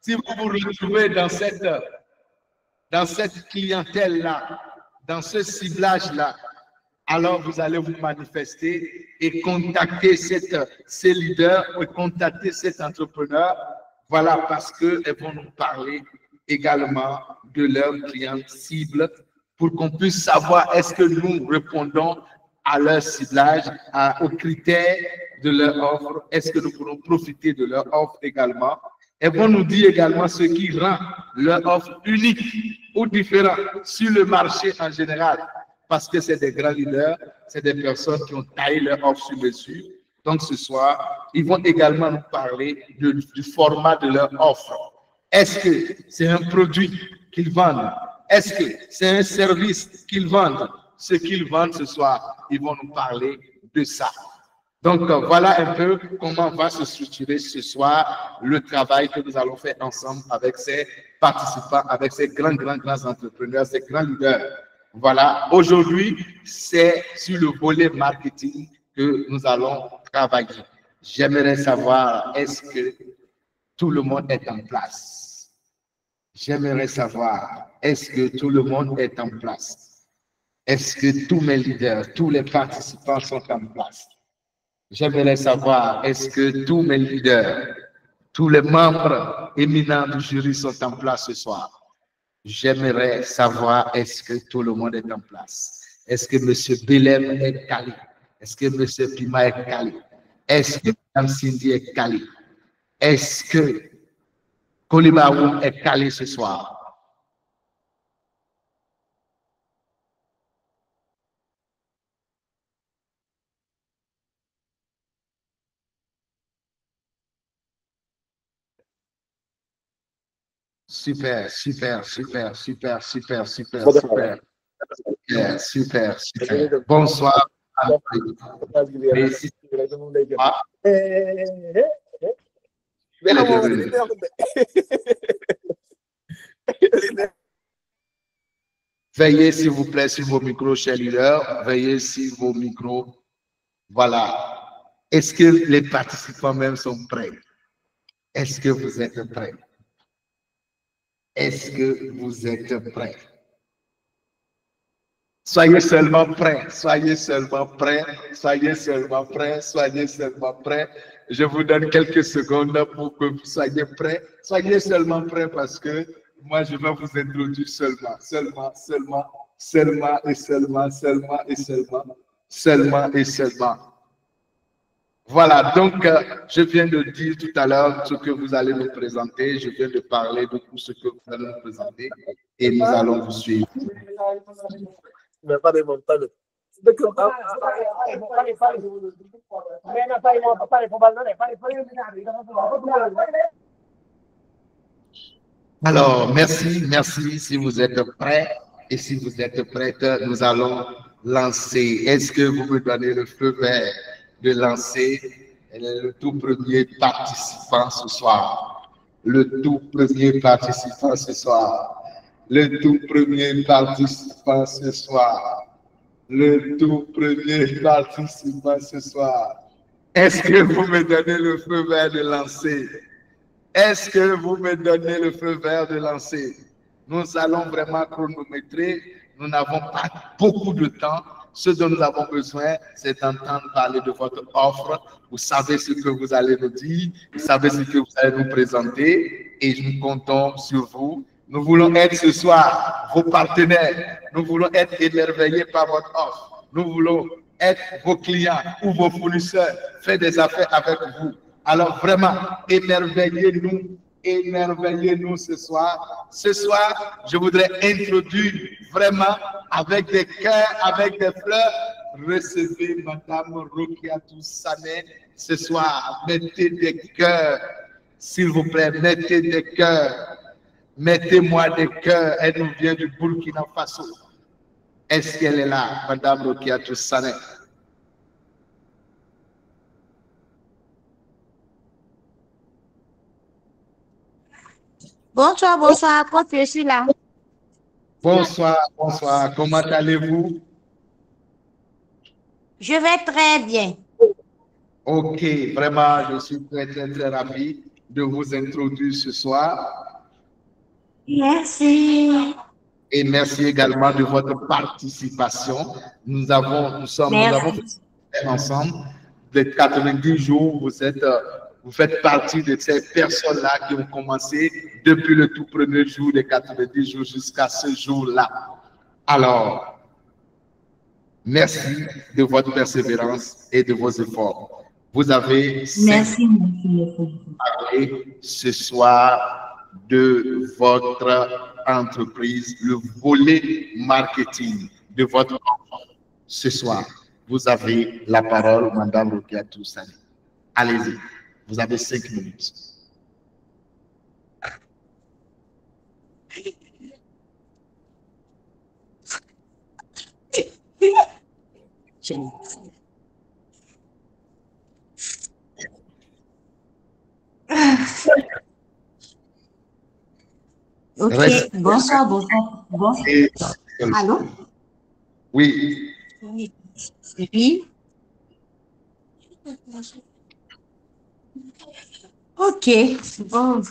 Si vous vous retrouvez dans cette clientèle-là, dans ce ciblage-là, alors vous allez vous manifester et contacter ces leaders et contacter cet entrepreneur. Voilà, parce qu'elles vont nous parler également de leurs clients cibles pour qu'on puisse savoir est-ce que nous répondons à leur ciblage, aux critères de leur offre, est-ce que nous pourrons profiter de leur offre également. Elles vont nous dire également ce qui rend leur offre unique ou différente sur le marché en général, parce que c'est des grands leaders, c'est des personnes qui ont taillé leur offre sur mesure. Donc ce soir, ils vont également nous parler du format de leur offre. Est-ce que c'est un produit qu'ils vendent? Est-ce que c'est un service qu'ils vendent? Ce qu'ils vendent ce soir, ils vont nous parler de ça. Donc, voilà un peu comment va se structurer ce soir le travail que nous allons faire ensemble avec ces participants, avec ces grands entrepreneurs, ces grands leaders. Voilà, aujourd'hui, c'est sur le volet marketing que nous allons travailler. J'aimerais savoir, est-ce que tout le monde est en place? J'aimerais savoir, est-ce que tout le monde est en place? Est-ce que tous mes leaders, tous les participants sont en place? J'aimerais savoir, est-ce que tous mes leaders, tous les membres éminents du jury sont en place ce soir? J'aimerais savoir, est-ce que tout le monde est en place? Est-ce que M. Belem est calé? Est-ce que M. Pima est calé? Est-ce que Mme Cindy est calé? Est-ce que Kolibaou est calé ce soir? Super. Bonsoir. Veillez s'il vous plaît sur vos micros, chers leaders. Veillez sur vos micros. Voilà. Est-ce que les participants même sont prêts? Est-ce que vous êtes prêts? Est-ce que vous êtes prêts? Soyez seulement prêts, soyez seulement prêts, soyez seulement prêts, soyez seulement prêts. Je vous donne quelques secondes pour que vous soyez prêts. Soyez seulement prêts parce que moi, je vais vous introduire seulement et seulement. Voilà, donc je viens de dire tout à l'heure ce que vous allez nous présenter. Je viens de parler de tout ce que vous allez nous présenter et nous allons vous suivre. Alors, merci. Si vous êtes prêts et si vous êtes prêtes, nous allons lancer. Est-ce que vous me donnez le feu vert de lancer le tout premier participant ce soir? Le tout premier participant ce soir. Le tout premier participant ce soir. Le tout premier participant ce soir. Est-ce que vous me donnez le feu vert de lancer? Est-ce que vous me donnez le feu vert de lancer? Nous allons vraiment chronométrer. Nous n'avons pas beaucoup de temps. Ce dont nous avons besoin, c'est d'entendre parler de votre offre. Vous savez ce que vous allez nous dire. Vous savez ce que vous allez nous présenter. Et nous comptons sur vous. Nous voulons être ce soir vos partenaires. Nous voulons être émerveillés par votre offre. Nous voulons être vos clients ou vos fournisseurs. Faire des affaires avec vous. Alors vraiment, émerveillez-nous ce sour. Ce soir, je voudrais introduire vraiment avec des cœurs, avec des fleurs. Recevez Madame Rokiatou Sané ce soir. Mettez des cœurs, s'il vous plaît, mettez des cœurs. Mettez-moi des cœurs. Elle nous vient du Burkina Faso. Est-ce qu'elle est là, Madame Rokiatou Sané? Bonsoir, prof, je suis là. Bonsoir. Comment allez-vous? Je vais très bien. Ok, vraiment, je suis très ravi de vous introduire ce soir. Merci. Et merci également de votre participation. Nous avons fait ensemble les 90 jours. Vous faites partie de ces personnes-là qui ont commencé depuis le tout premier jour des 90 jours jusqu'à ce jour-là. Alors, merci de votre persévérance et de vos efforts. Vous avez parlé ce soir de votre entreprise, le volet marketing de votre enfant. Ce soir, vous avez la parole, Madame Rokia Toussani. Allez-y, vous avez 5 minutes. Ok, bonsoir. Allô? Oui. Oui. Ok, bon.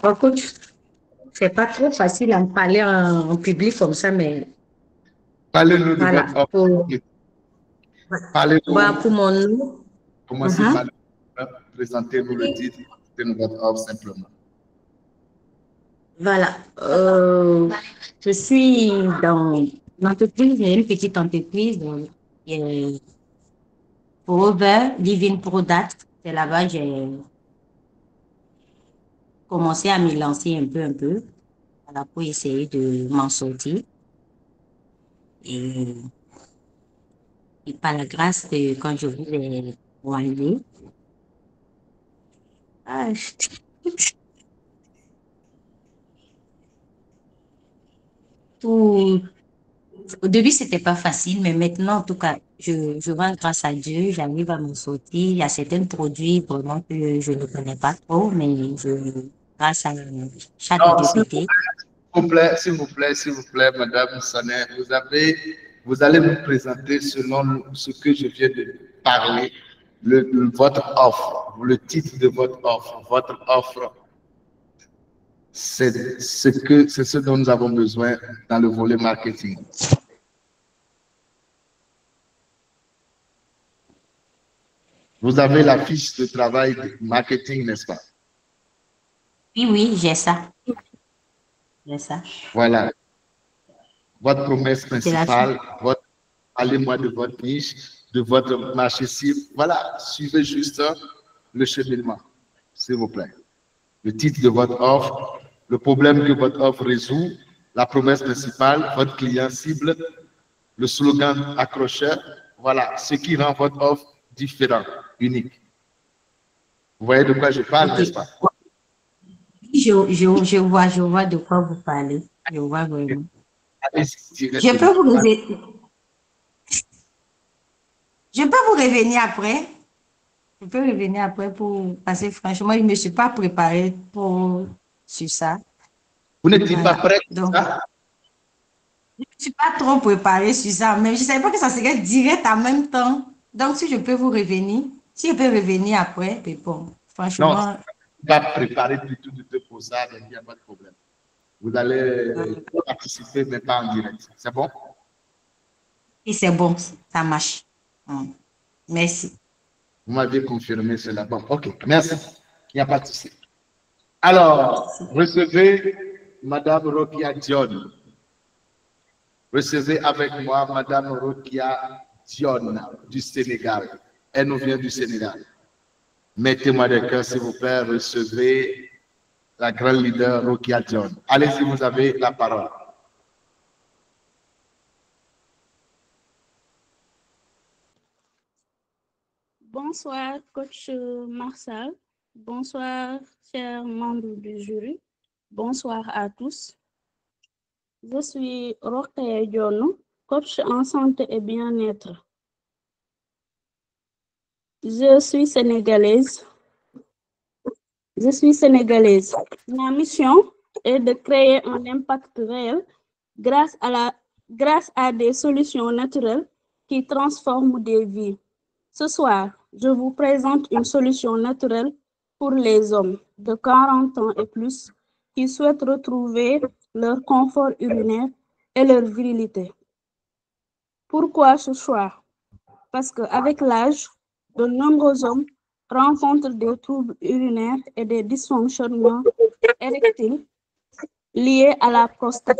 Écoute, c'est pas trop facile à me parler en public comme ça, mais Parlez-nous de voilà. votre Parlez-nous. Pour mon nom. Commencez par présenter-nous le titre de votre offre simplement. Voilà. Je suis dans l'entreprise, une petite entreprise Forever Living Product. C'est là-bas que j'ai commencé à me lancer un peu, voilà, pour essayer de m'en sortir. Et par la grâce de quand je vous ai enlevé, tout, au début, c'était pas facile, mais maintenant, en tout cas, je rends grâce à Dieu, j'arrive à m'en sortir. Il y a certains produits vraiment que je ne connais pas trop, mais grâce à chaque GPT. S'il vous plaît, Madame Saner, vous allez vous présenter selon ce que je viens de parler, votre offre, le titre de votre offre. Votre offre, c'est ce dont nous avons besoin dans le volet marketing. Vous avez la fiche de travail de marketing, n'est-ce pas? Oui, j'ai ça. Voilà. Votre promesse principale, parlez-moi de votre niche, de votre marché cible. Voilà, suivez juste le cheminement, s'il vous plaît. Le titre de votre offre, le problème que votre offre résout, la promesse principale, votre client cible, le slogan accrocheur. Voilà, ce qui rend votre offre différente, unique. Vous voyez de quoi je parle, n'est-ce pas? Je vois de quoi vous parlez. Je vois vraiment. Je peux vous revenir après. Je peux revenir après parce que franchement, je ne me suis pas préparée sur ça. Vous n'êtes pas prêt donc ça? Je ne me suis pas trop préparée sur ça, mais je ne savais pas que ça serait direct en même temps. Donc, si je peux vous revenir, si je peux revenir après, mais bon, franchement. Non, pas préparé du tout pour ça, il n'y a pas de problème. Vous allez participer, mais pas en direct. C'est bon? Et c'est bon, ça marche. Merci. Vous m'avez confirmé cela. Bon, ok, merci. Il n'y a pas de souci. Alors, recevez Madame Rokia Dion. Recevez avec moi Madame Rokia Dion du Sénégal. Elle nous vient du Sénégal. Mettez-moi des cœurs, s'il vous plaît. Recevez la grande leader Rokia Dion. Allez-y, vous avez la parole. Bonsoir, coach Marcel. Bonsoir, chers membres du jury. Bonsoir à tous. Je suis Rokhaya Dione, coach en santé et bien-être. Je suis sénégalaise. Ma mission est de créer un impact réel grâce à des solutions naturelles qui transforment des vies. Ce soir, je vous présente une solution naturelle pour les hommes de 40 ans et plus qui souhaitent retrouver leur confort urinaire et leur virilité. Pourquoi ce choix? Parce qu'avec l'âge, de nombreux hommes rencontrent des troubles urinaires et des dysfonctionnements érectiles liés à la prostate.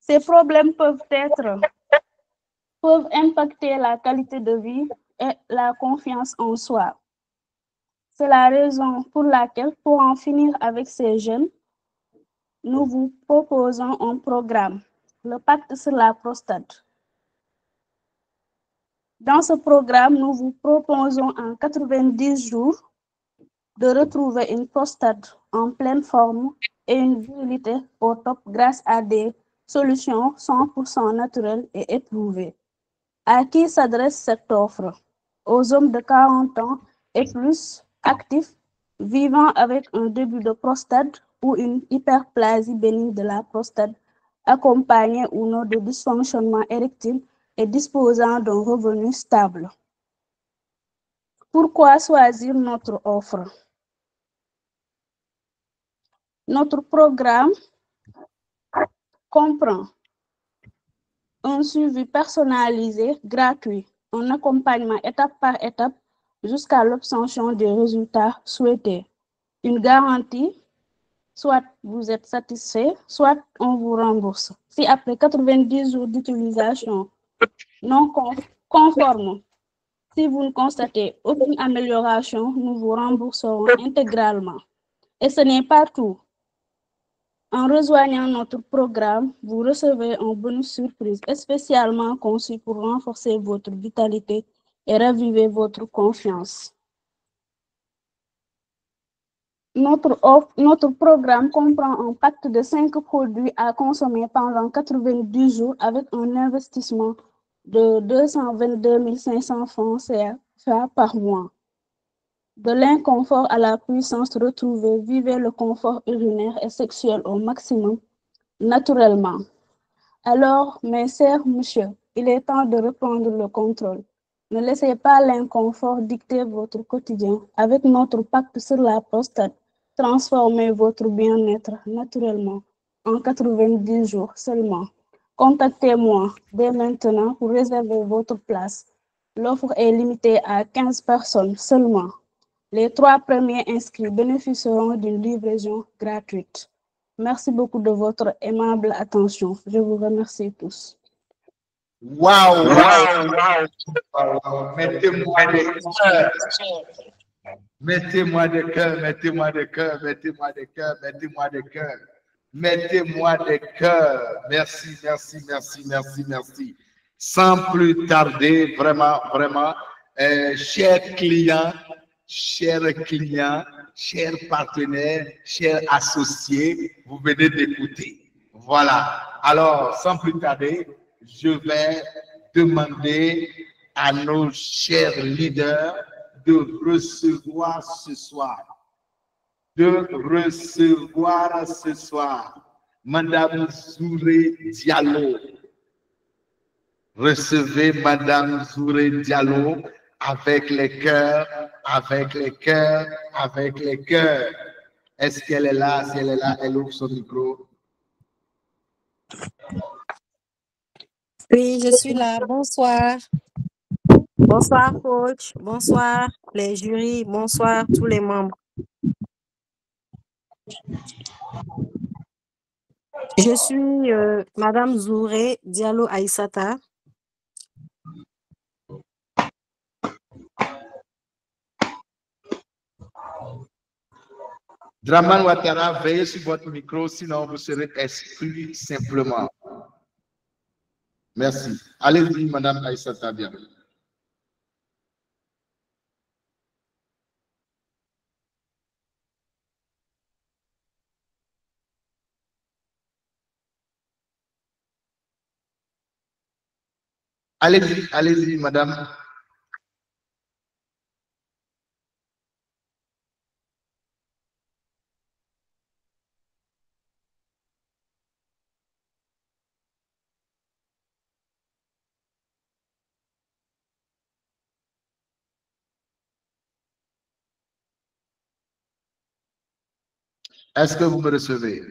Ces problèmes peuvent impacter la qualité de vie et la confiance en soi. C'est la raison pour laquelle, pour en finir avec ces jeunes, nous vous proposons un programme, le pacte sur la prostate. Dans ce programme, nous vous proposons en 90 jours de retrouver une prostate en pleine forme et une virilité au top grâce à des solutions 100% naturelles et éprouvées. À qui s'adresse cette offre? Aux hommes de 40 ans et plus actifs vivant avec un début de prostate ou une hyperplasie bénigne de la prostate, accompagnée ou non de dysfonctionnement érectile et disposant d'un revenu stable. Pourquoi choisir notre offre? Notre programme comprend un suivi personnalisé gratuit, un accompagnement étape par étape jusqu'à l'obtention des résultats souhaités. Une garantie, soit vous êtes satisfait, soit on vous rembourse. Si après 90 jours d'utilisation non conforme, si vous ne constatez aucune amélioration, nous vous rembourserons intégralement. Et ce n'est pas tout. En rejoignant notre programme, vous recevez un bonus surprise spécialement conçu pour renforcer votre vitalité et raviver votre confiance. Notre programme comprend un pacte de 5 produits à consommer pendant 90 jours avec un investissement de 222 500 francs CFA par mois. De l'inconfort à la puissance retrouvée, vivez le confort urinaire et sexuel au maximum, naturellement. Alors, mes chers monsieur, il est temps de reprendre le contrôle. Ne laissez pas l'inconfort dicter votre quotidien. Avec notre pacte sur la prostate, transformez votre bien-être naturellement en 90 jours seulement. Contactez-moi dès maintenant pour réserver votre place. L'offre est limitée à 15 personnes seulement. Les 3 premiers inscrits bénéficieront d'une livraison gratuite. Merci beaucoup de votre aimable attention. Je vous remercie tous. Waouh, waouh, waouh. Mettez-moi des cœurs. Mettez-moi des cœurs, mettez-moi des cœurs, mettez-moi des cœurs, mettez-moi des cœurs. Mettez-moi des cœurs. Merci, merci, merci, merci, merci. Sans plus tarder, vraiment, vraiment, chers clients, chers partenaires, chers associés, vous venez d'écouter. Voilà. Alors, sans plus tarder, je vais demander à nos chers leaders de recevoir ce soir. Madame Zouré Diallo. Recevez Madame Zouré Diallo avec les cœurs, avec les cœurs, avec les cœurs. Est-ce qu'elle est là? Si elle est là, elle ouvre son micro. Oui, je suis là. Bonsoir. Bonsoir, coach. Bonsoir, les jurys. Bonsoir, tous les membres. Je suis Madame Zouré Diallo Aïssata. Draman Ouattara, veillez sur votre micro, sinon vous serez exclu simplement. Merci. Allez-y, Madame Aïssata, bien. Allez-y, allez-y, Madame. Est-ce que vous me recevez?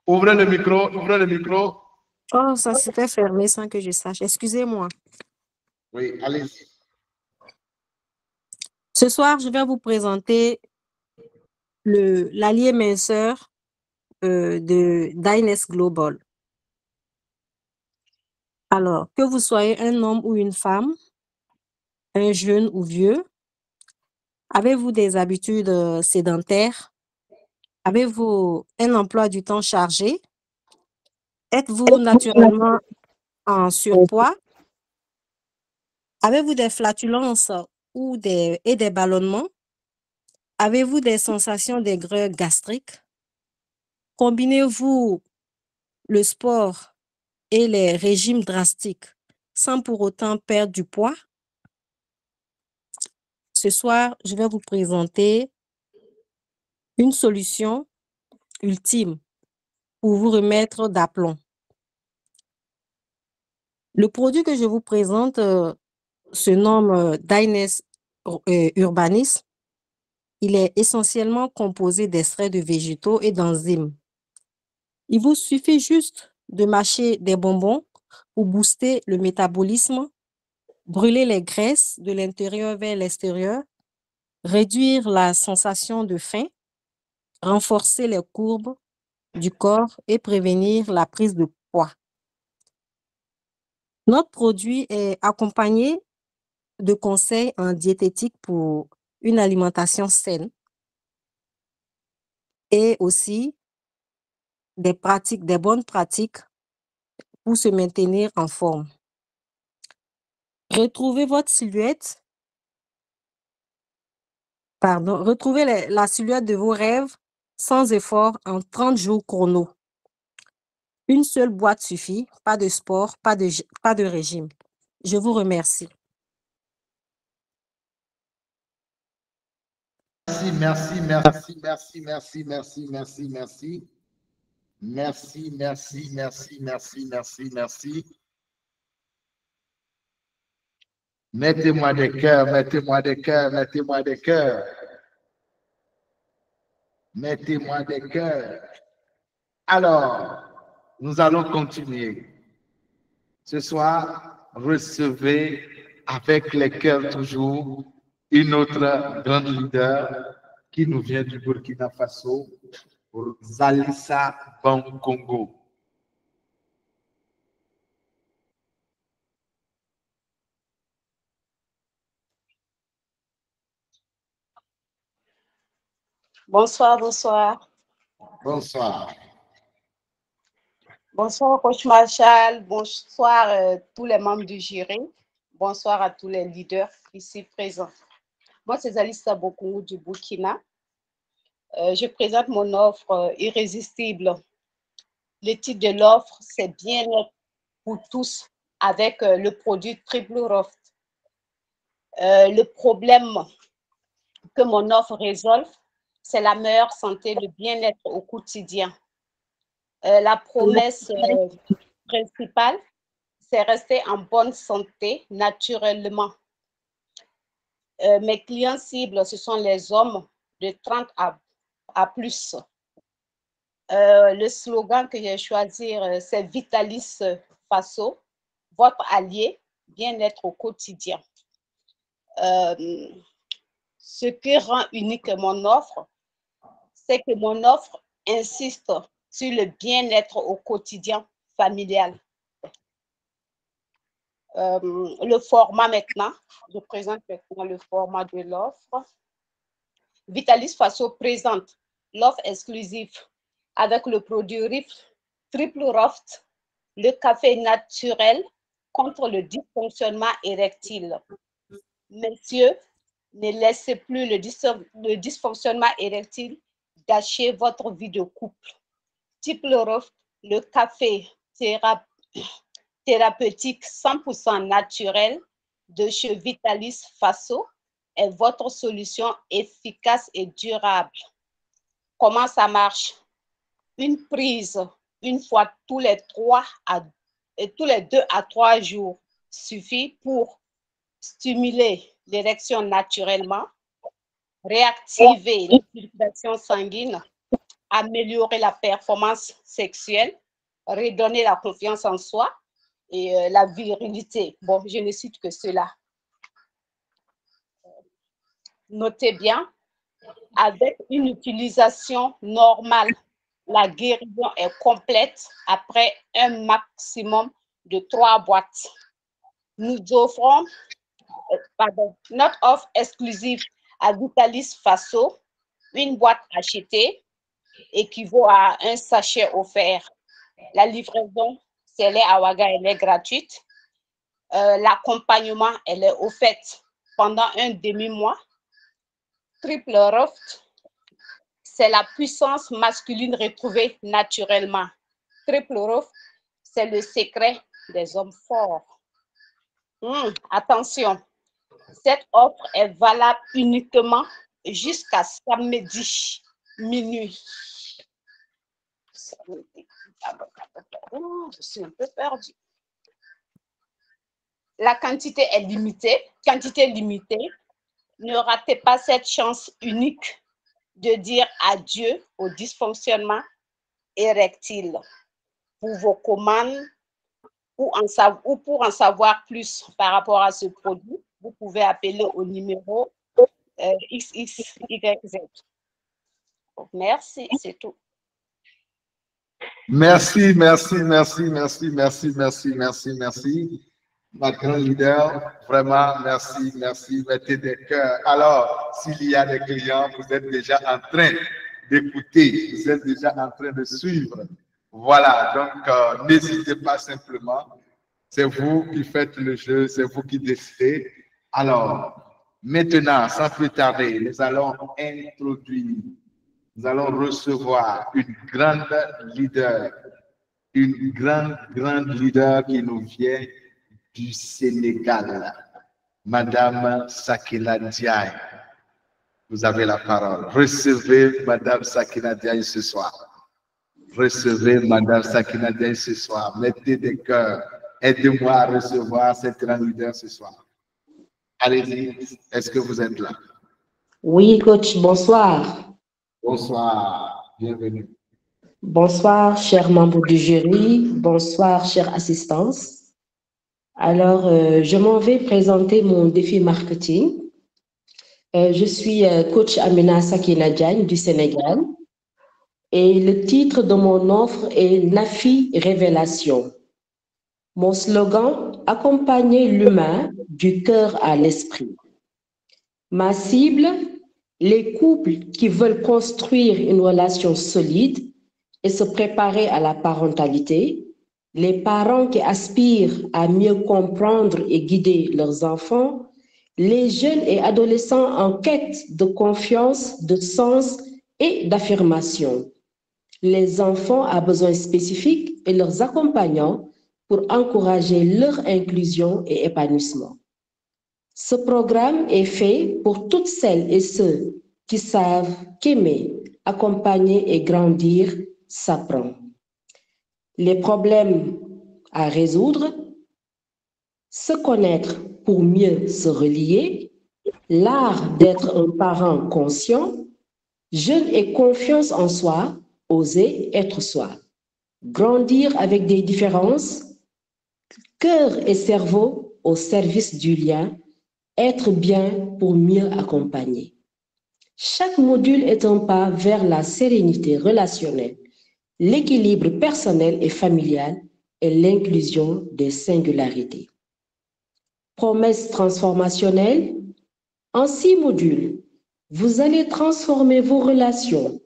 Ouvrez le micro, ouvrez le micro. Oh, ça s'était fermé sans que je sache. Excusez-moi. Oui, allez-y. Ce soir, je vais vous présenter l'allié minceur de Dynes Global. Alors, que vous soyez un homme ou une femme, un jeune ou vieux, avez-vous des habitudes sédentaires? Avez-vous un emploi du temps chargé? Êtes-vous naturellement en surpoids? Avez-vous des flatulences et des ballonnements? Avez-vous des sensations d'aigreur gastrique? Combinez-vous le sport et les régimes drastiques sans pour autant perdre du poids? Ce soir, je vais vous présenter une solution ultime pour vous remettre d'aplomb. Le produit que je vous présente se nomme Dynes Urbanis. Il est essentiellement composé d'extraits de végétaux et d'enzymes. Il vous suffit juste de mâcher des bonbons pour booster le métabolisme, brûler les graisses de l'intérieur vers l'extérieur, réduire la sensation de faim, renforcer les courbes du corps et prévenir la prise de poids. Notre produit est accompagné de conseils en diététique pour une alimentation saine et aussi des bonnes pratiques pour se maintenir en forme. Retrouvez la silhouette de vos rêves sans effort en 30 jours chrono. Une seule boîte suffit, pas de sport, pas de régime. Je vous remercie. Merci, merci, merci, merci, merci, merci, merci. Merci, merci, merci, merci, merci, merci. Mettez-moi des cœurs, mettez-moi des cœurs, mettez-moi des cœurs. Mettez-moi des cœurs. Alors, nous allons continuer. Ce soir, recevez avec les cœurs toujours une autre grande leader qui nous vient du Burkina Faso, Zalissa Bangongo. Bonsoir, bonsoir. Bonsoir. Bonsoir, coach Marshall. Bonsoir, tous les membres du jury. Bonsoir à tous les leaders ici présents. Moi, c'est Zalissa Bangongo du Burkina. Je présente mon offre irrésistible. Le titre de l'offre, c'est bien-être pour tous avec le produit Triple Roft. Le problème que mon offre résolve, c'est la meilleure santé, le bien-être au quotidien. La promesse principale, c'est rester en bonne santé naturellement. Mes clients cibles, ce sont les hommes de 30 à plus. Le slogan que j'ai choisi, c'est Vitalis Faso, votre allié, bien-être au quotidien. Ce qui rend unique mon offre, c'est que mon offre insiste sur le bien-être au quotidien familial. Le format maintenant, je présente maintenant le format de l'offre. Vitalis Faso présente l'offre exclusive avec le produit Triple Roft, le café naturel contre le dysfonctionnement érectile. Messieurs, ne laissez plus le dysfonctionnement érectile gâcher votre vie de couple. Triple Roft, le café thérapeutique 100% naturel de chez Vitalis Faso est votre solution efficace et durable. Comment ça marche? Une prise une fois tous les 2 à 3 jours suffit pour stimuler l'érection naturellement, réactiver la circulation sanguine, améliorer la performance sexuelle, redonner la confiance en soi et la virilité. Bon, je ne cite que cela. Notez bien, avec une utilisation normale, la guérison est complète après un maximum de 3 boîtes. Nous offrons, notre offre exclusive à Vitalis Faso, une boîte achetée équivaut à un sachet offert. La livraison, si elle est à Ouaga, elle est gratuite. L'accompagnement, elle est offert pendant un demi-mois. Triple Roft, c'est la puissance masculine retrouvée naturellement. Triple Roft, c'est le secret des hommes forts. Attention, cette offre est valable uniquement jusqu'à samedi minuit. Je suis un peu perdue. La quantité est limitée. Ne ratez pas cette chance unique de dire adieu au dysfonctionnement érectile. Pour vos commandes ou pour en savoir plus par rapport à ce produit, vous pouvez appeler au numéro XXYZ. Merci, c'est tout. Merci. Ma grande leader, vraiment, merci. Mettez des cœurs. Alors, s'il y a des clients, vous êtes déjà en train d'écouter, vous êtes déjà en train de suivre. Voilà, donc n'hésitez pas simplement. C'est vous qui faites le jeu, c'est vous qui décidez. Alors, maintenant, sans plus tarder, nous allons recevoir une grande leader qui nous vient du Sénégal, Madame Sakina Diaye. Vous avez la parole. Recevez Madame Sakina Diaye ce soir. Mettez des cœurs. Aidez-moi à recevoir cette grande leader ce soir. Allez-y, est-ce que vous êtes là? Oui, coach, bonsoir. Bonsoir, bienvenue. Bonsoir, chers membres du jury. Bonsoir, chère assistance. Alors, je m'en vais présenter mon défi marketing. Je suis coach Amina Sakina Diagne du Sénégal et le titre de mon offre est Nafi Révélation. Mon slogan, accompagner l'humain du cœur à l'esprit. Ma cible, les couples qui veulent construire une relation solide et se préparer à la parentalité, les parents qui aspirent à mieux comprendre et guider leurs enfants, les jeunes et adolescents en quête de confiance, de sens et d'affirmation, les enfants à besoins spécifiques et leurs accompagnants pour encourager leur inclusion et épanouissement. Ce programme est fait pour toutes celles et ceux qui savent qu'aimer, accompagner et grandir s'apprend. Les problèmes à résoudre, se connaître pour mieux se relier, l'art d'être un parent conscient, jeune et confiance en soi, oser être soi, grandir avec des différences, cœur et cerveau au service du lien, être bien pour mieux accompagner. Chaque module est un pas vers la sérénité relationnelle, l'équilibre personnel et familial et l'inclusion des singularités. Promesse transformationnelle, en 6 modules, vous allez transformer vos relations,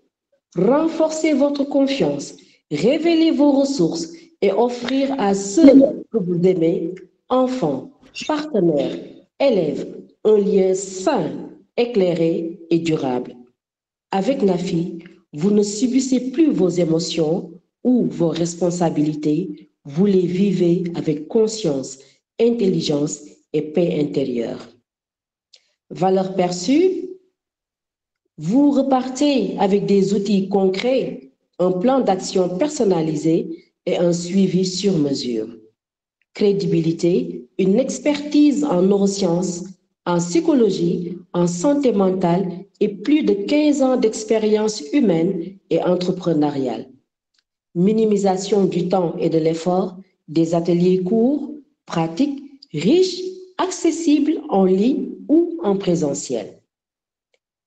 renforcer votre confiance, révéler vos ressources et offrir à ceux que vous aimez, enfants, partenaires, élèves, un lien sain, éclairé et durable. Avec Nafi, vous ne subissez plus vos émotions ou vos responsabilités, vous les vivez avec conscience, intelligence et paix intérieure. Valeurs perçues, vous repartez avec des outils concrets, un plan d'action personnalisé et un suivi sur mesure. Crédibilité, une expertise en neurosciences, en psychologie, en santé mentale et plus de 15 ans d'expérience humaine et entrepreneuriale. Minimisation du temps et de l'effort, des ateliers courts, pratiques, riches, accessibles en ligne ou en présentiel.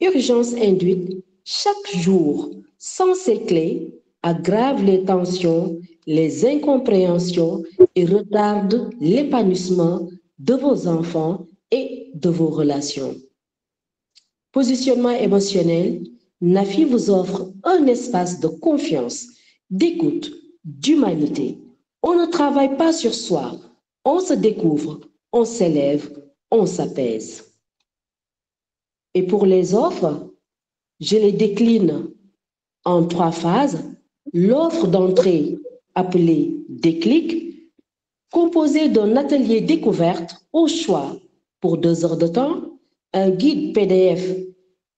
Urgence induite, chaque jour, sans ces clés, aggrave les tensions, les incompréhensions et retarde l'épanouissement de vos enfants et de vos relations. Positionnement émotionnel, NAFI vous offre un espace de confiance, d'écoute, d'humanité. On ne travaille pas sur soi, on se découvre, on s'élève, on s'apaise. Et pour les offres, je les décline en 3 phases. L'offre d'entrée appelée Déclic, composée d'un atelier découverte au choix pour 2 heures de temps, un guide PDF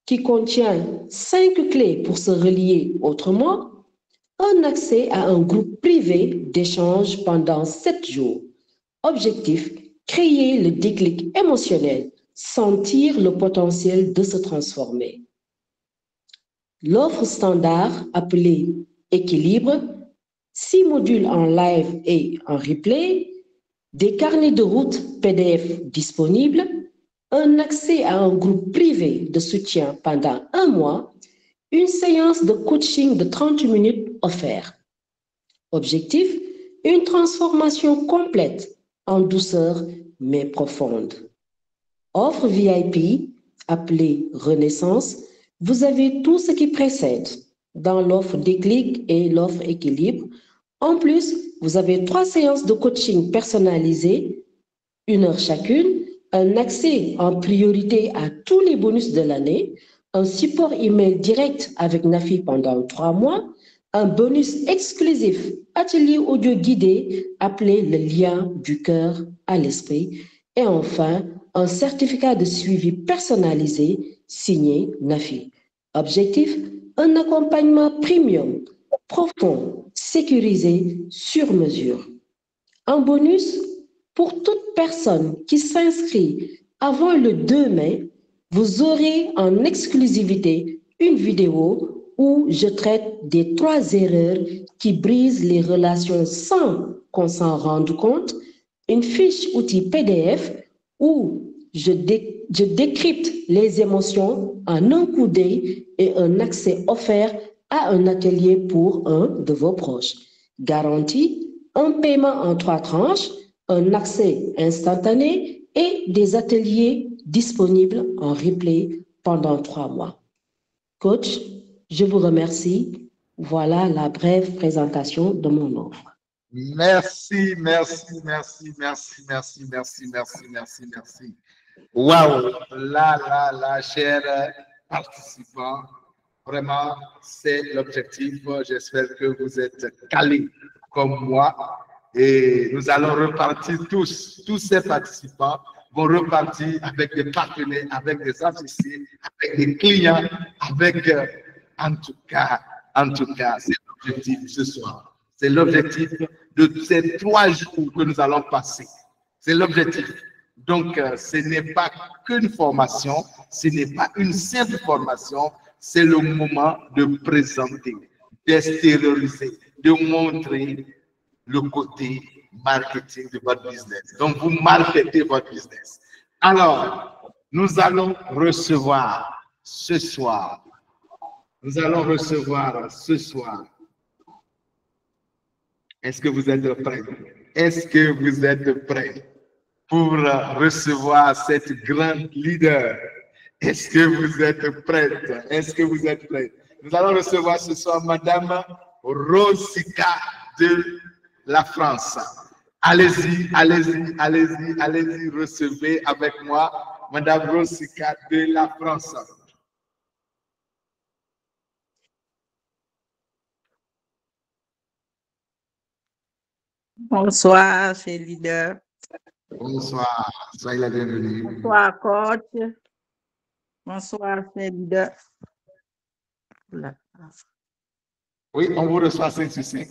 qui contient 5 clés pour se relier autrement, un accès à un groupe privé d'échange pendant 7 jours. Objectif, créer le déclic émotionnel, sentir le potentiel de se transformer. L'offre standard appelée Équilibre, 6 modules en live et en replay, des carnets de route PDF disponibles, un accès à un groupe privé de soutien pendant 1 mois, une séance de coaching de 30 minutes offerte. Objectif, une transformation complète en douceur mais profonde. Offre VIP appelée Renaissance, vous avez tout ce qui précède dans l'offre Déclic et l'offre Équilibre. En plus, vous avez 3 séances de coaching personnalisées, 1 heure chacune, un accès en priorité à tous les bonus de l'année, un support email direct avec NAFI pendant 3 mois, un bonus exclusif, atelier audio guidé appelé le lien du cœur à l'esprit, et enfin, un certificat de suivi personnalisé signé NAFI. Objectif, un accompagnement premium, profond, sécurisé, sur mesure. En bonus, pour toute personne qui s'inscrit avant le 2 mai, vous aurez en exclusivité une vidéo où je traite des 3 erreurs qui brisent les relations sans qu'on s'en rende compte, une fiche outil PDF où je décrypte les émotions en un coup d'œil et un accès offert à un atelier pour un de vos proches. Garantie, un paiement en 3 tranches, un accès instantané et des ateliers disponibles en replay pendant 3 mois. Coach, je vous remercie. Voilà la brève présentation de mon offre. Merci. Waouh, là, chers participants, vraiment, c'est l'objectif. J'espère que vous êtes calés comme moi. Et nous allons repartir tous ces participants vont repartir avec des partenaires, avec des associés, avec des clients, avec, en tout cas, c'est l'objectif ce soir. C'est l'objectif de ces 3 jours que nous allons passer. C'est l'objectif. Donc, ce n'est pas qu'une formation, ce n'est pas une simple formation, c'est le moment de présenter, d'extérioriser, de montrer le côté marketing de votre business. Donc, vous marketez votre business. Alors, nous allons recevoir ce soir. Est-ce que vous êtes prêts? Est-ce que vous êtes prêts pour recevoir cette grande leader? Est-ce que vous êtes prête? Est-ce que vous êtes prêts? Nous allons recevoir ce soir Madame Rosika de la France. Allez-y, recevez avec moi Madame Rosika de la France. Bonsoir, chers leaders. Bonsoir, soyez la bienvenue. Bonsoir, coach. Bonsoir, chers leaders. Oula. Oui, on vous reçoit 5 sur 5.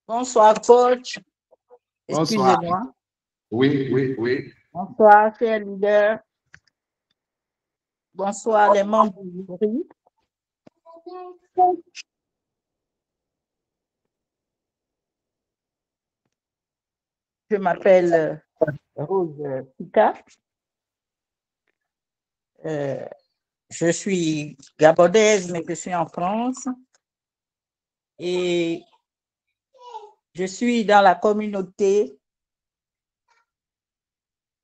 Bonsoir, coach. Bonsoir. Excusez-moi. Oui, oui, oui. Bonsoir, chers leaders. Bonsoir, les membres du jury. Je m'appelle Rose Pika. Je suis gabonaise, mais je suis en France. Et je suis dans la communauté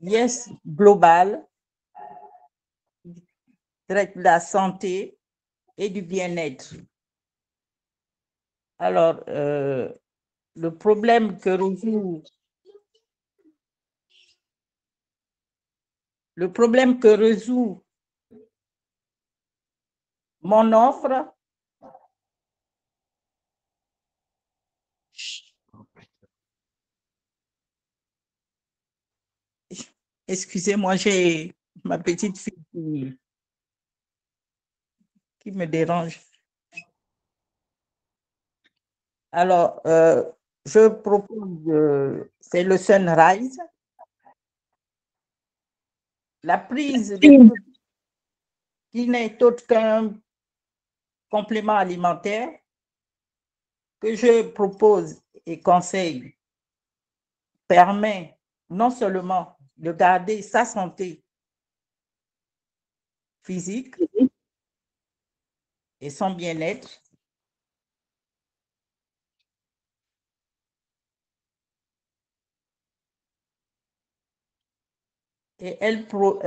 Yes Global, traite de la santé et du bien-être. Alors, le problème que résout mon offre, excusez-moi, j'ai ma petite fille qui me dérange. Alors, je propose, c'est le Sunrise, la prise des produits qui n'est autre qu'un complément alimentaire que je propose et conseille permet non seulement de garder sa santé physique et son bien-être, et pour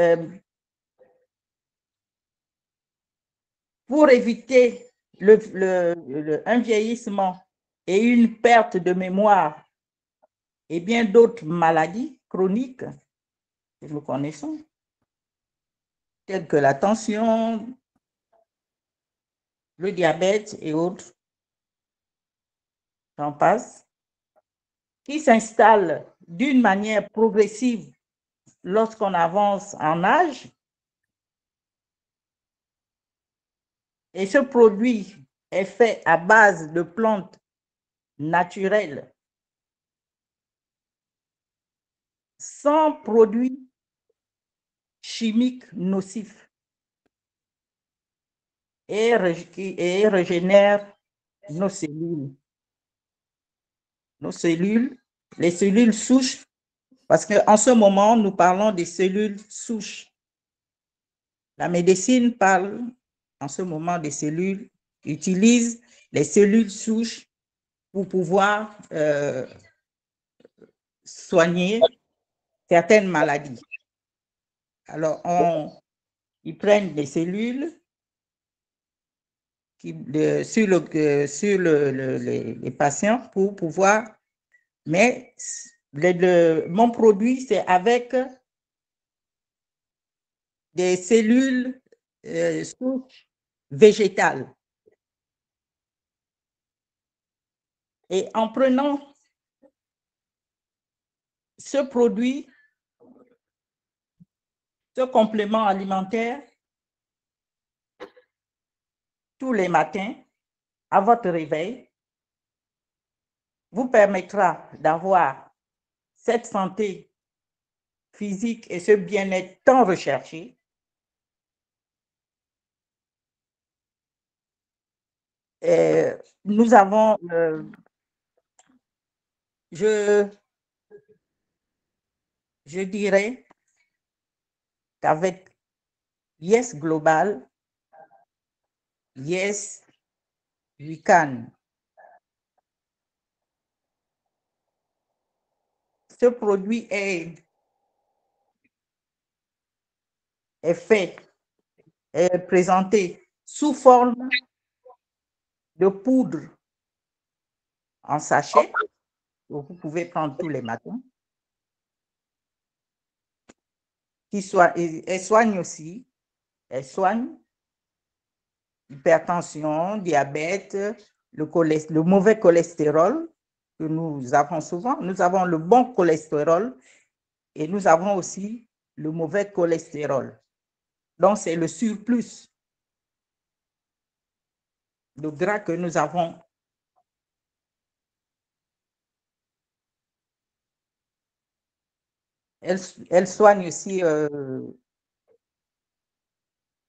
éviter un vieillissement et une perte de mémoire et bien d'autres maladies chroniques que nous connaissons, telles que la tension, le diabète et autres, j'en passe, qui s'installent d'une manière progressive lorsqu'on avance en âge. Et ce produit est fait à base de plantes naturelles, sans produits chimiques nocifs, et régénère nos cellules. Les cellules souches, parce qu'en ce moment, nous parlons des cellules souches. La médecine parle en ce moment des cellules, utilise les cellules souches pour pouvoir soigner certaines maladies. Alors, ils prennent des cellules sur les patients pour pouvoir, mais mon produit, c'est avec des cellules souches végétales. Et en prenant ce produit, ce complément alimentaire, tous les matins, à votre réveil, vous permettra d'avoir cette santé physique et ce bien-être tant recherché. Et nous avons, je dirais qu'avec Yes Global, Yes We Can, ce produit est présenté sous forme de poudre en sachet, que vous pouvez prendre tous les matins, elle soigne aussi, elle soigne hypertension, diabète, le mauvais cholestérol que nous avons souvent. Nous avons le bon cholestérol et nous avons aussi le mauvais cholestérol. Donc, c'est le surplus de gras que nous avons. Elle soigne aussi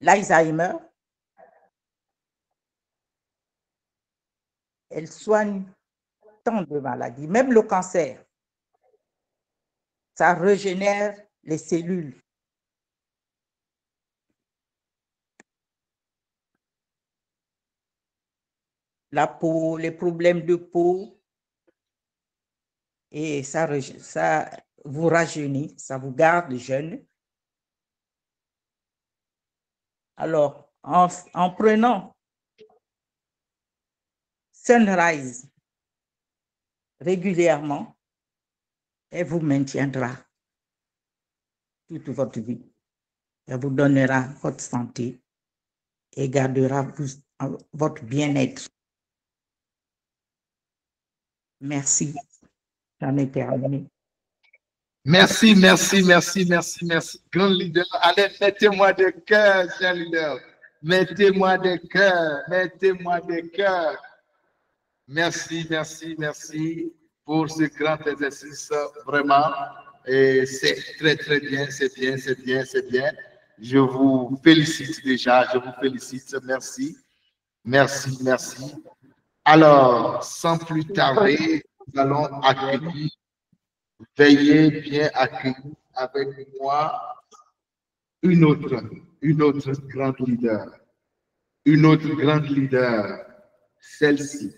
l'Alzheimer. Elle soigne tant de maladies, même le cancer. Ça régénère les cellules. La peau, les problèmes de peau, et ça vous rajeunit, ça vous garde jeune. Alors, en prenant Sunrise régulièrement, elle vous maintiendra toute votre vie. Elle vous donnera votre santé et gardera votre bien-être. Merci. J'en ai terminé. Merci, merci, merci, merci, merci. Grand leader, allez, mettez-moi des cœurs, cher leader. Mettez-moi des cœurs, mettez-moi des cœurs. Merci, merci, merci pour ce grand exercice, vraiment. Et c'est très, très bien, c'est bien, c'est bien, c'est bien. Je vous félicite déjà, je vous félicite. Merci, merci, merci. Alors, sans plus tarder, nous allons accueillir, veillez bien accueillir avec moi une autre grande leader. Une autre grande leader, celle-ci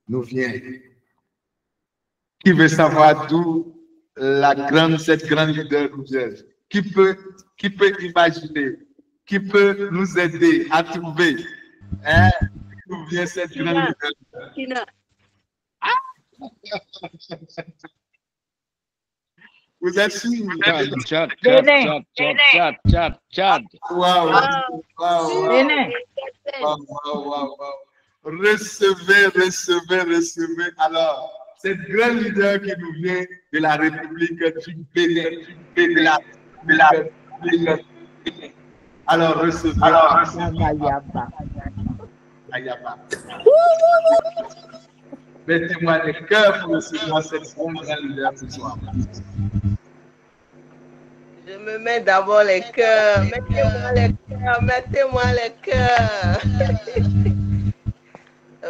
nous vient. Qui veut savoir d'où cette grande leader nous vient? Qui peut imaginer? Qui peut nous aider à trouver d'où vient cette grande leader? Vous êtes sûr? Tchad. Wow. Recevez. Alors, cette grande leader qui nous vient de la République du Bénin, Alors, recevez. Ayaba. Mettez-moi des cœurs pour recevoir cette grande leader ce soir. Je me mets d'abord les cœurs. Mettez-moi les cœurs.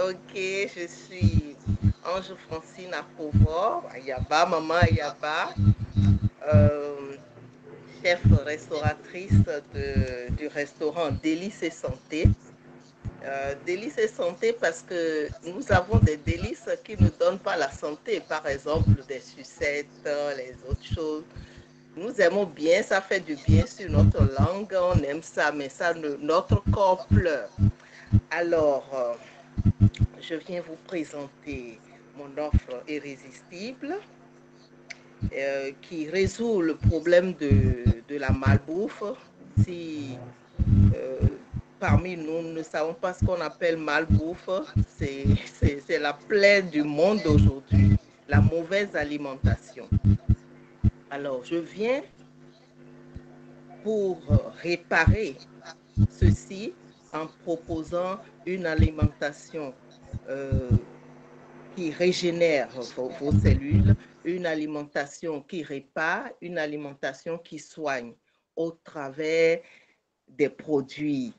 Ok, je suis Ange Francine Apouvor, Ayaba, maman Ayaba, chef restauratrice du restaurant Délices et Santé. Délices et Santé parce que nous avons des délices qui ne donnent pas la santé, par exemple des sucettes, les autres choses. Nous aimons bien, ça fait du bien sur notre langue, on aime ça, mais notre corps pleure. Alors, je viens vous présenter mon offre irrésistible qui résout le problème de la malbouffe. Si parmi nous ne savons pas ce qu'on appelle malbouffe, c'est la plaie du monde aujourd'hui, la mauvaise alimentation. Alors, je viens pour réparer ceci en proposant une alimentation qui régénère vos cellules, une alimentation qui répare, une alimentation qui soigne au travers des produits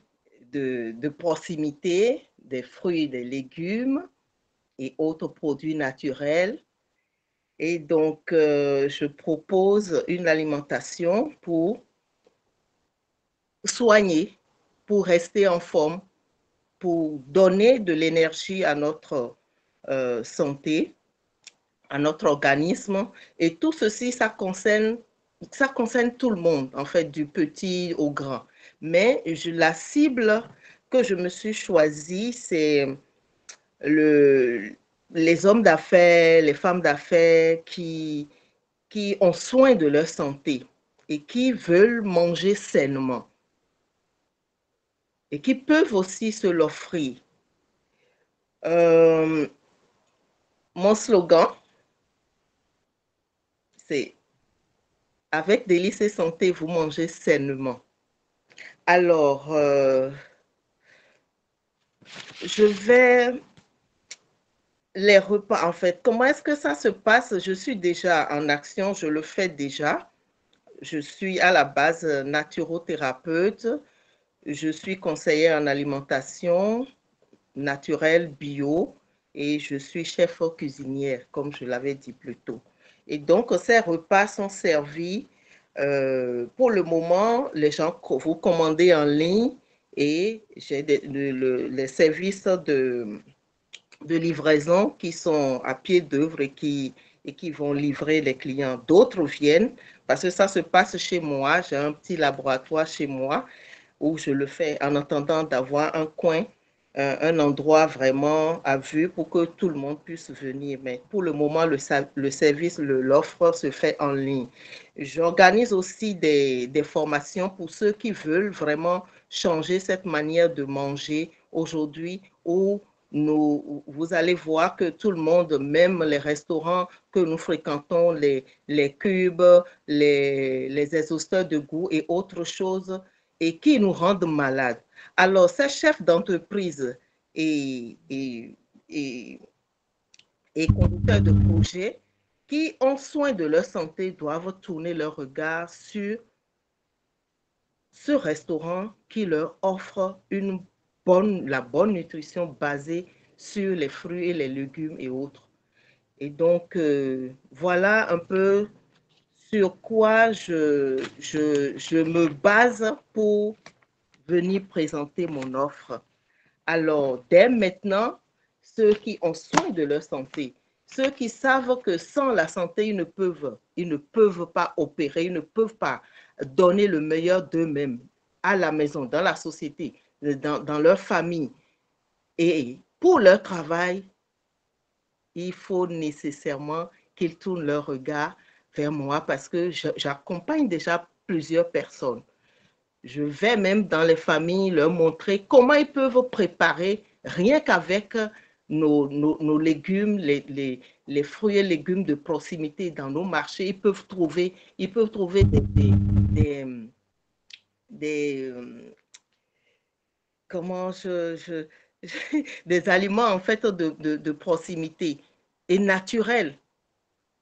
de proximité, des fruits, des légumes et autres produits naturels. Et donc, je propose une alimentation pour soigner, pour rester en forme, pour donner de l'énergie à notre santé, à notre organisme. Et tout ceci, ça concerne tout le monde, en fait, du petit au grand. Mais la cible que je me suis choisie, c'est les hommes d'affaires, les femmes d'affaires qui ont soin de leur santé et qui veulent manger sainement. et qui peuvent aussi se l'offrir. Mon slogan, c'est « Avec Délices et Santé, vous mangez sainement ». Alors, je vais... Les repas, en fait, comment est-ce que ça se passe? Je suis déjà en action, je le fais déjà. Je suis à la base naturothérapeute. Je suis conseillère en alimentation naturelle, bio, et je suis chef cuisinière, comme je l'avais dit plus tôt. Et donc, ces repas sont servis. Pour le moment, les gens, vous commandez en ligne et j'ai les services de livraison qui sont à pied d'œuvre et qui vont livrer les clients. D'autres viennent parce que ça se passe chez moi. J'ai un petit laboratoire chez moi où je le fais en attendant d'avoir un coin, un endroit vraiment à vue pour que tout le monde puisse venir. Mais pour le moment, le service, l'offre se fait en ligne. J'organise aussi des formations pour ceux qui veulent vraiment changer cette manière de manger aujourd'hui où vous allez voir que tout le monde, même les restaurants que nous fréquentons, les cubes, les exhausteurs de goût et autres choses, et qui nous rendent malades. Alors, ces chefs d'entreprise et conducteurs de projets qui ont soin de leur santé doivent tourner leur regard sur ce restaurant qui leur offre la bonne nutrition basée sur les fruits et les légumes et autres. Et donc, voilà un peu sur quoi je me base pour venir présenter mon offre. Alors, dès maintenant, ceux qui ont soin de leur santé, ceux qui savent que sans la santé, ils ne peuvent pas opérer, ils ne peuvent pas donner le meilleur d'eux-mêmes à la maison, dans la société, dans leur famille et pour leur travail, il faut nécessairement qu'ils tournent leur regard vers moi parce que j'accompagne déjà plusieurs personnes. Je vais même dans les familles leur montrer comment ils peuvent préparer rien qu'avec nos légumes, les fruits et légumes de proximité dans nos marchés. Ils peuvent trouver des aliments en fait de proximité et naturels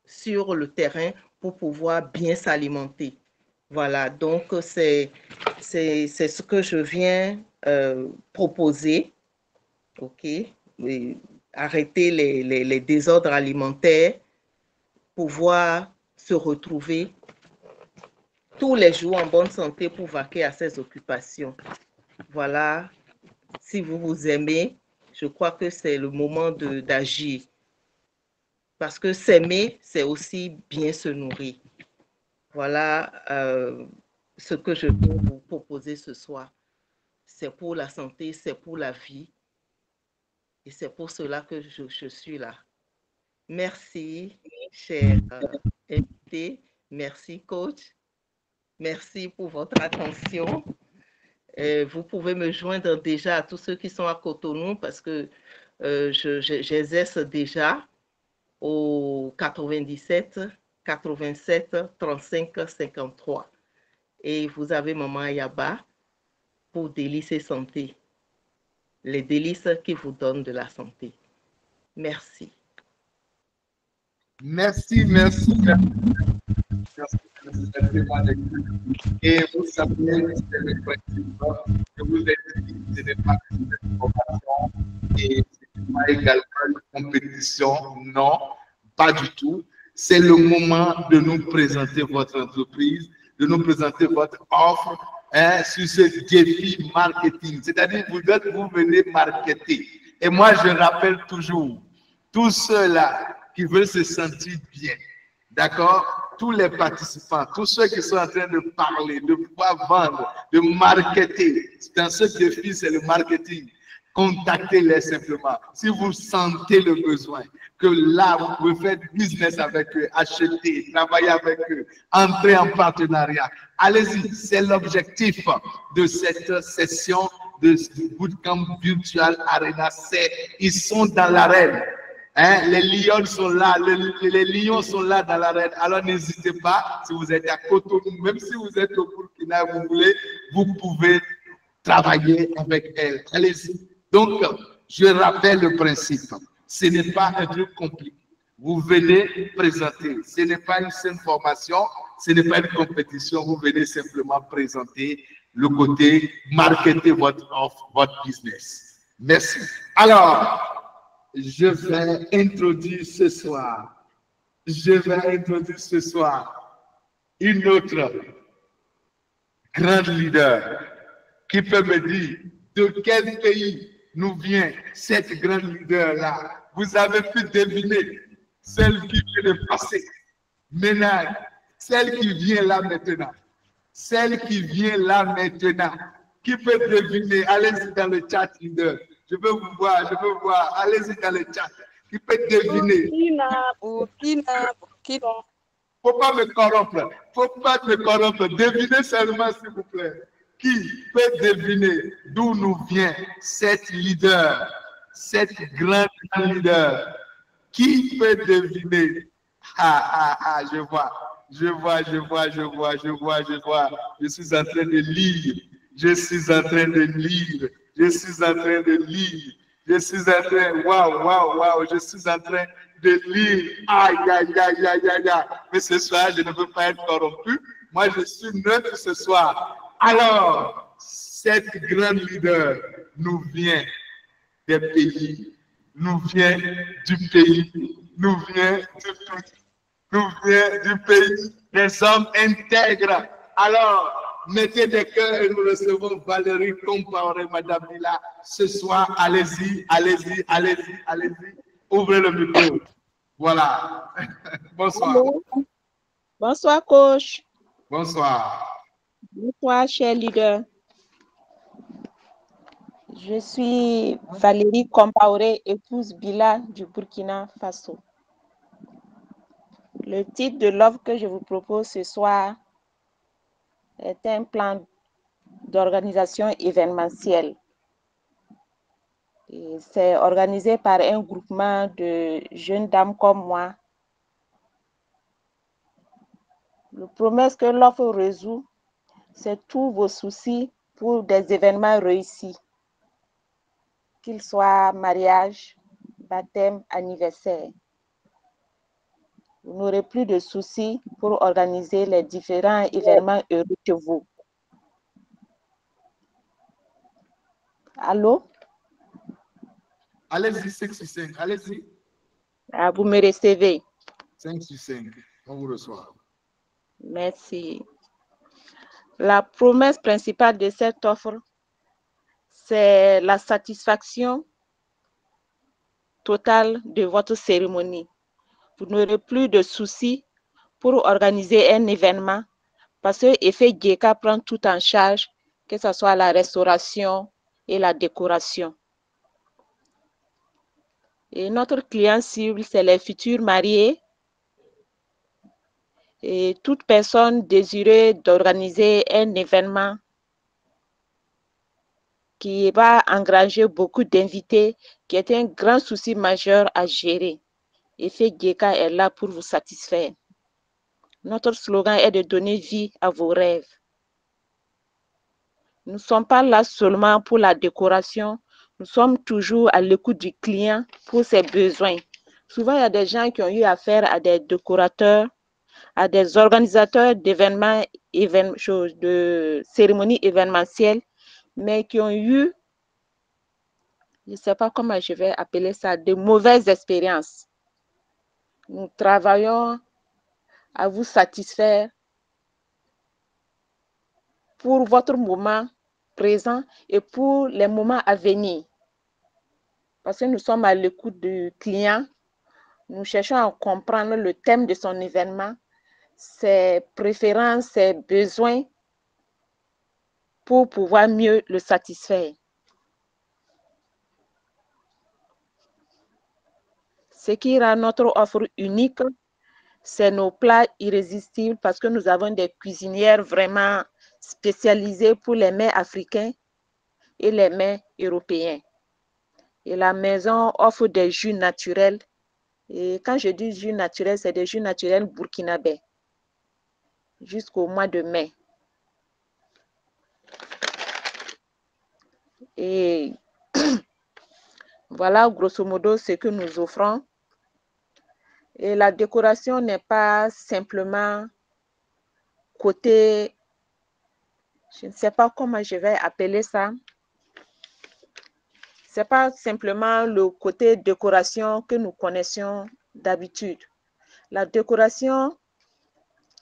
sur le terrain pour pouvoir bien s'alimenter. Voilà, donc c'est ce que je viens proposer, ok? Et arrêter les désordres alimentaires, pouvoir se retrouver tous les jours en bonne santé pour vaquer à ses occupations. Voilà, si vous vous aimez, je crois que c'est le moment d'agir. Parce que s'aimer, c'est aussi bien se nourrir. Voilà ce que je peux vous proposer ce soir. C'est pour la santé, c'est pour la vie. Et c'est pour cela que je suis là. Merci, chers invités. Merci, coach. Merci pour votre attention. Vous pouvez me joindre déjà à tous ceux qui sont à Cotonou parce que j'exerce déjà au 97 87 35 53. Et vous avez Maman Ayaba pour Délices et Santé. Les délices qui vous donnent de la santé. Merci. Merci. Et vous savez, c'est le principe que vous êtes dit, ce n'est pas une information et ce n'est pas également une compétition. Non, pas du tout. C'est le moment de nous présenter votre entreprise, de nous présenter votre offre sur ce défi marketing. C'est-à-dire, vous venez marketer. Et moi, je rappelle toujours, tous ceux-là qui veulent se sentir bien, d'accord? Tous les participants, tous ceux qui sont en train de parler, de pouvoir vendre, de marketer. Dans ce défi, c'est le marketing. Contactez-les simplement. Si vous sentez le besoin, que là, vous pouvez faire du business avec eux, acheter, travailler avec eux, entrer en partenariat. Allez-y, c'est l'objectif de cette session du Bootcamp Virtual Arena, ils sont dans l'arène. Hein, les lions sont là, les lions sont là dans l'arène. Alors n'hésitez pas, si vous êtes à Cotonou, même si vous êtes au Burkina, vous pouvez travailler avec elles. Allez-y. Donc, je rappelle le principe. Ce n'est pas un truc compliqué. Vous venez présenter. Ce n'est pas une seule formation, ce n'est pas une compétition. Vous venez simplement présenter le côté, marketer votre offre, votre business. Merci. Alors, je vais introduire ce soir une autre grande leader qui peut me dire de quel pays nous vient cette grande leader-là. Vous avez pu deviner celle qui vient de passer. Maintenant, celle qui vient là maintenant. Celle qui vient là maintenant. Qui peut deviner? Allez-y dans le chat, leader. Je veux vous voir. Allez-y dans le chat. Qui peut deviner? Burkina. Faut pas me corrompre. Devinez seulement, s'il vous plaît. Qui peut deviner d'où nous vient cette leader, cette grande leader? Qui peut deviner? Je vois. Je suis en train de lire. Waouh. Je suis en train de lire. Aïe. Mais ce soir, je ne veux pas être corrompu. Moi, je suis neutre ce soir. Alors, cette grande leader nous vient des pays, nous vient du pays des hommes intègres. Alors, mettez des cœurs et nous recevons Valérie Compaoré, Madame Mila. Ce soir, allez-y. Ouvrez le micro. Voilà. Bonsoir. Bonsoir, coach. Bonsoir. Bonsoir, cher leader. Je suis Valérie Compaoré, épouse Bila du Burkina Faso. Le titre de l'offre que je vous propose ce soir est un plan d'organisation événementielle. C'est organisé par un groupement de jeunes dames comme moi. La promesse que l'offre résout, c'est tous vos soucis pour des événements réussis, qu'ils soient mariage, baptême, anniversaire. Vous n'aurez plus de soucis pour organiser les différents événements heureux chez vous. Allô? Allez-y, 5 sur 5. Allez-y. Vous me recevez. 5 sur 5. On vous reçoit. Merci. La promesse principale de cette offre, c'est la satisfaction totale de votre cérémonie. Vous n'aurez plus de soucis pour organiser un événement parce que Effet Djeka prend tout en charge, que ce soit la restauration et la décoration. Et notre client cible, c'est les futurs mariés et toute personne désireuse d'organiser un événement qui va engranger beaucoup d'invités, qui est un grand souci majeur à gérer. Effet Djeka est là pour vous satisfaire. Notre slogan est de donner vie à vos rêves. Nous ne sommes pas là seulement pour la décoration, nous sommes toujours à l'écoute du client pour ses besoins. Souvent, il y a des gens qui ont eu affaire à des décorateurs, à des organisateurs d'événements, de cérémonies événementielles, mais qui ont eu, je ne sais pas comment je vais appeler ça, de mauvaises expériences. Nous travaillons à vous satisfaire pour votre moment présent et pour les moments à venir. Parce que nous sommes à l'écoute du client, nous cherchons à comprendre le thème de son événement, ses préférences, ses besoins pour pouvoir mieux le satisfaire. Ce qui rend notre offre unique, c'est nos plats irrésistibles parce que nous avons des cuisinières vraiment spécialisées pour les mets africains. et les mets européens. Et la maison offre des jus naturels. Et quand je dis jus naturels, c'est des jus naturels burkinabés jusqu'au mois de mai. Et voilà, grosso modo, ce que nous offrons. Et la décoration n'est pas simplement côté, je ne sais pas comment je vais appeler ça. Ce n'est pas simplement le côté décoration que nous connaissions d'habitude. La décoration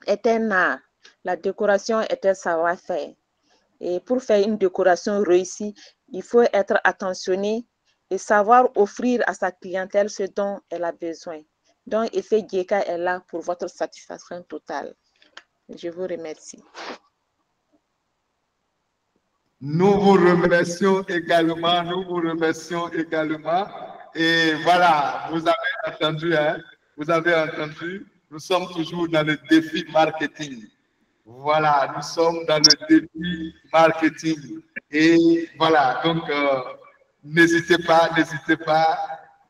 est un art. La décoration est un savoir-faire. Et pour faire une décoration réussie, il faut être attentionné et savoir offrir à sa clientèle ce dont elle a besoin. Donc, Effet Gieka est là pour votre satisfaction totale. Je vous remercie. Nous vous remercions également, Et voilà, vous avez entendu, hein? Vous avez entendu, nous sommes toujours dans le défi marketing. Voilà, nous sommes dans le défi marketing. Et voilà, donc n'hésitez pas.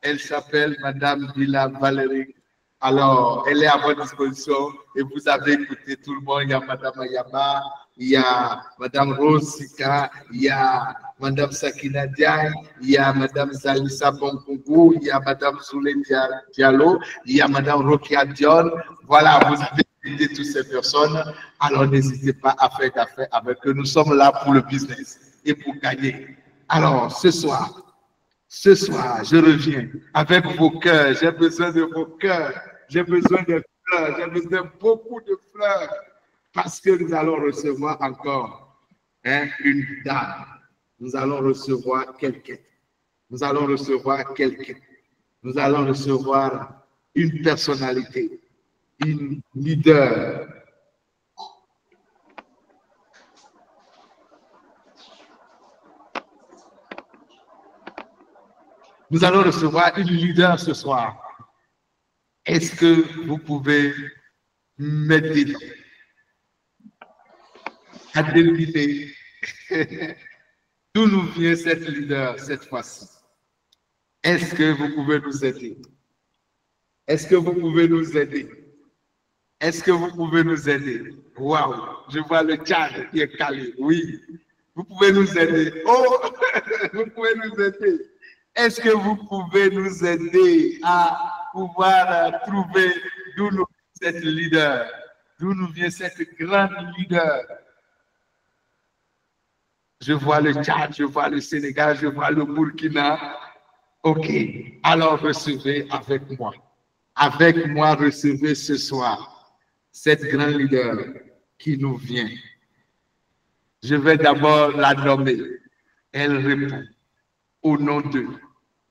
Elle s'appelle Madame Villa Valérie. Alors, elle est à votre disposition et vous avez écouté tout le monde. Il y a Madame Ayama, il y a Madame Rose Sika, il y a Madame Sakina Diaye, il y a Madame Zalissa Bonkougou, il y a Madame Soulé Diallo, il y a Madame Rokia Dion. Voilà, vous avez écouté toutes ces personnes. Alors, n'hésitez pas à faire affaire avec eux. Nous sommes là pour le business et pour gagner. Alors, ce soir, je reviens avec vos cœurs. J'ai besoin de vos cœurs. J'ai besoin de fleurs. J'ai besoin de beaucoup de fleurs. Parce que nous allons recevoir encore une dame. Nous allons recevoir quelqu'un. Nous allons recevoir une personnalité, une leader. Nous allons recevoir une leader ce soir. Est-ce que vous pouvez m'aider à deviner d'où nous vient cette leader cette fois-ci? Est-ce que vous pouvez nous aider? Waouh, je vois le chat qui est calé. Oui, vous pouvez nous aider. Oh, vous pouvez nous aider. Est-ce que vous pouvez nous aider à pouvoir trouver d'où nous vient cette leader, d'où nous vient cette grande leader? Je vois le Tchad, je vois le Sénégal, je vois le Burkina. Ok, alors recevez avec moi. Avec moi, recevez ce soir cette grande leader qui nous vient. Je vais d'abord la nommer. Elle répond au nom de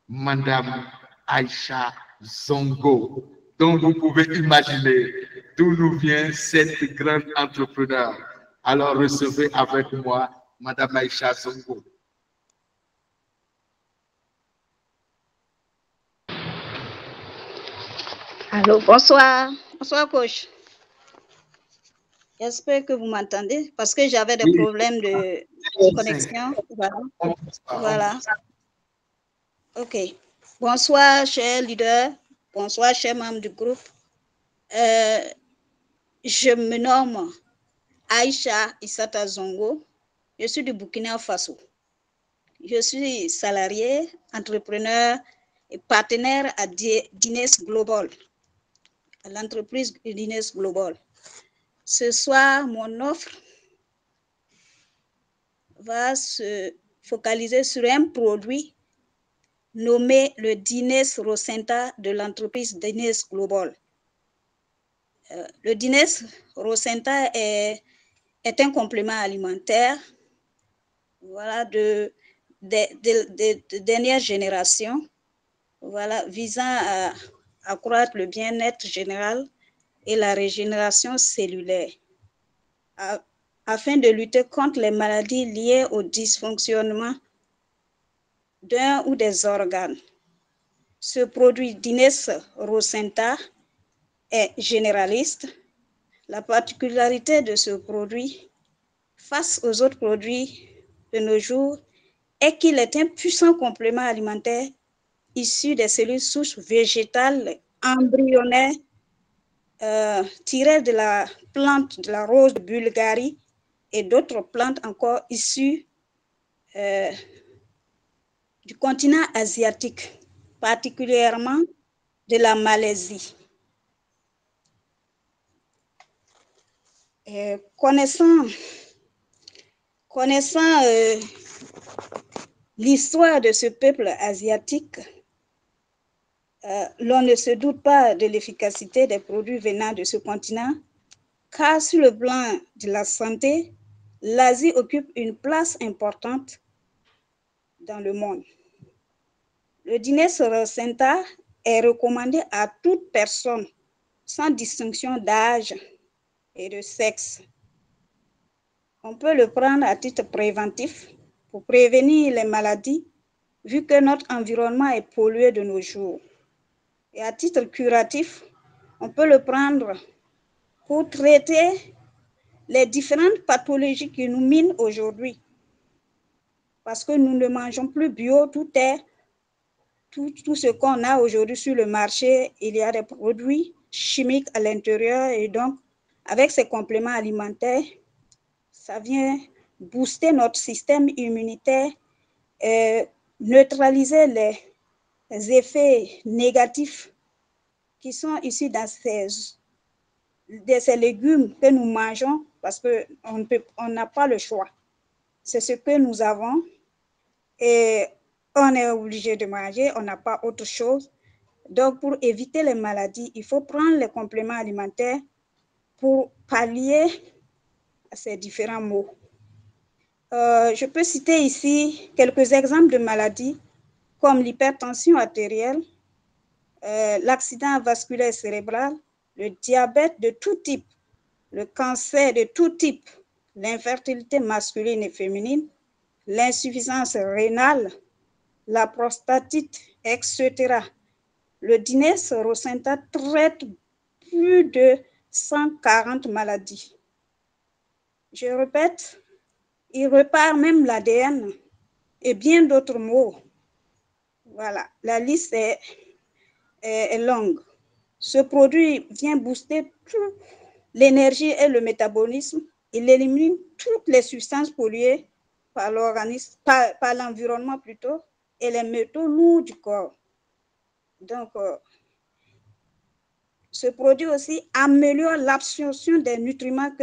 Madame Aïcha Zongo. Donc, vous pouvez imaginer d'où nous vient cette grande entrepreneur. Alors, recevez avec moi Madame Aïcha Zongo. Allô, bonsoir. Bonsoir, coach. J'espère que vous m'entendez parce que j'avais des problèmes de connexion. Voilà. OK. Bonsoir, chers leaders. Bonsoir, chers membres du groupe. Je me nomme Aïcha Issata Zongo. Je suis du Burkina Faso. Je suis salarié, entrepreneur et partenaire à Dines Global, à l'entreprise Dines Global. Ce soir, mon offre va se focaliser sur un produit nommé le Dines Rosenta de l'entreprise Dines Global. Le Dines Rosenta est un complément alimentaire, voilà, de dernière génération, voilà, visant à accroître le bien-être général et la régénération cellulaire, afin de lutter contre les maladies liées au dysfonctionnement d'un ou des organes. Ce produit Dines Rosenta est généraliste. La particularité de ce produit, face aux autres produits de nos jours, est qu'il est un puissant complément alimentaire issu des cellules souches végétales embryonnaires tirées de la plante de la rose de Bulgarie et d'autres plantes encore issues du continent asiatique, particulièrement de la Malaisie. Connaissant l'histoire de ce peuple asiatique, l'on ne se doute pas de l'efficacité des produits venant de ce continent, car sur le plan de la santé, l'Asie occupe une place importante dans le monde. Le Dines rosenta est recommandé à toute personne sans distinction d'âge et de sexe. On peut le prendre à titre préventif pour prévenir les maladies, vu que notre environnement est pollué de nos jours. Et à titre curatif, on peut le prendre pour traiter les différentes pathologies qui nous minent aujourd'hui. Parce que nous ne mangeons plus bio, tout ce qu'on a aujourd'hui sur le marché, il y a des produits chimiques à l'intérieur et donc avec ces compléments alimentaires, ça vient booster notre système immunitaire et neutraliser les effets négatifs qui sont ici dans ces légumes que nous mangeons parce qu'on n'a pas le choix. C'est ce que nous avons et on est obligé de manger, on n'a pas autre chose. Donc, pour éviter les maladies, il faut prendre les compléments alimentaires pour pallier à ces différents maux. Je peux citer ici quelques exemples de maladies comme l'hypertension artérielle, l'accident vasculaire cérébral, le diabète de tout type, le cancer de tout type, l'infertilité masculine et féminine, l'insuffisance rénale, la prostatite, etc. Le Dines rosenta traite plus de 140 maladies. Je répète, il répare même l'ADN et bien d'autres maux. Voilà, la liste est longue. Ce produit vient booster l'énergie et le métabolisme. Il élimine toutes les substances polluées par l'organisme, par l'environnement plutôt, et les métaux lourds du corps. Donc, ce produit aussi améliore l'absorption des nutriments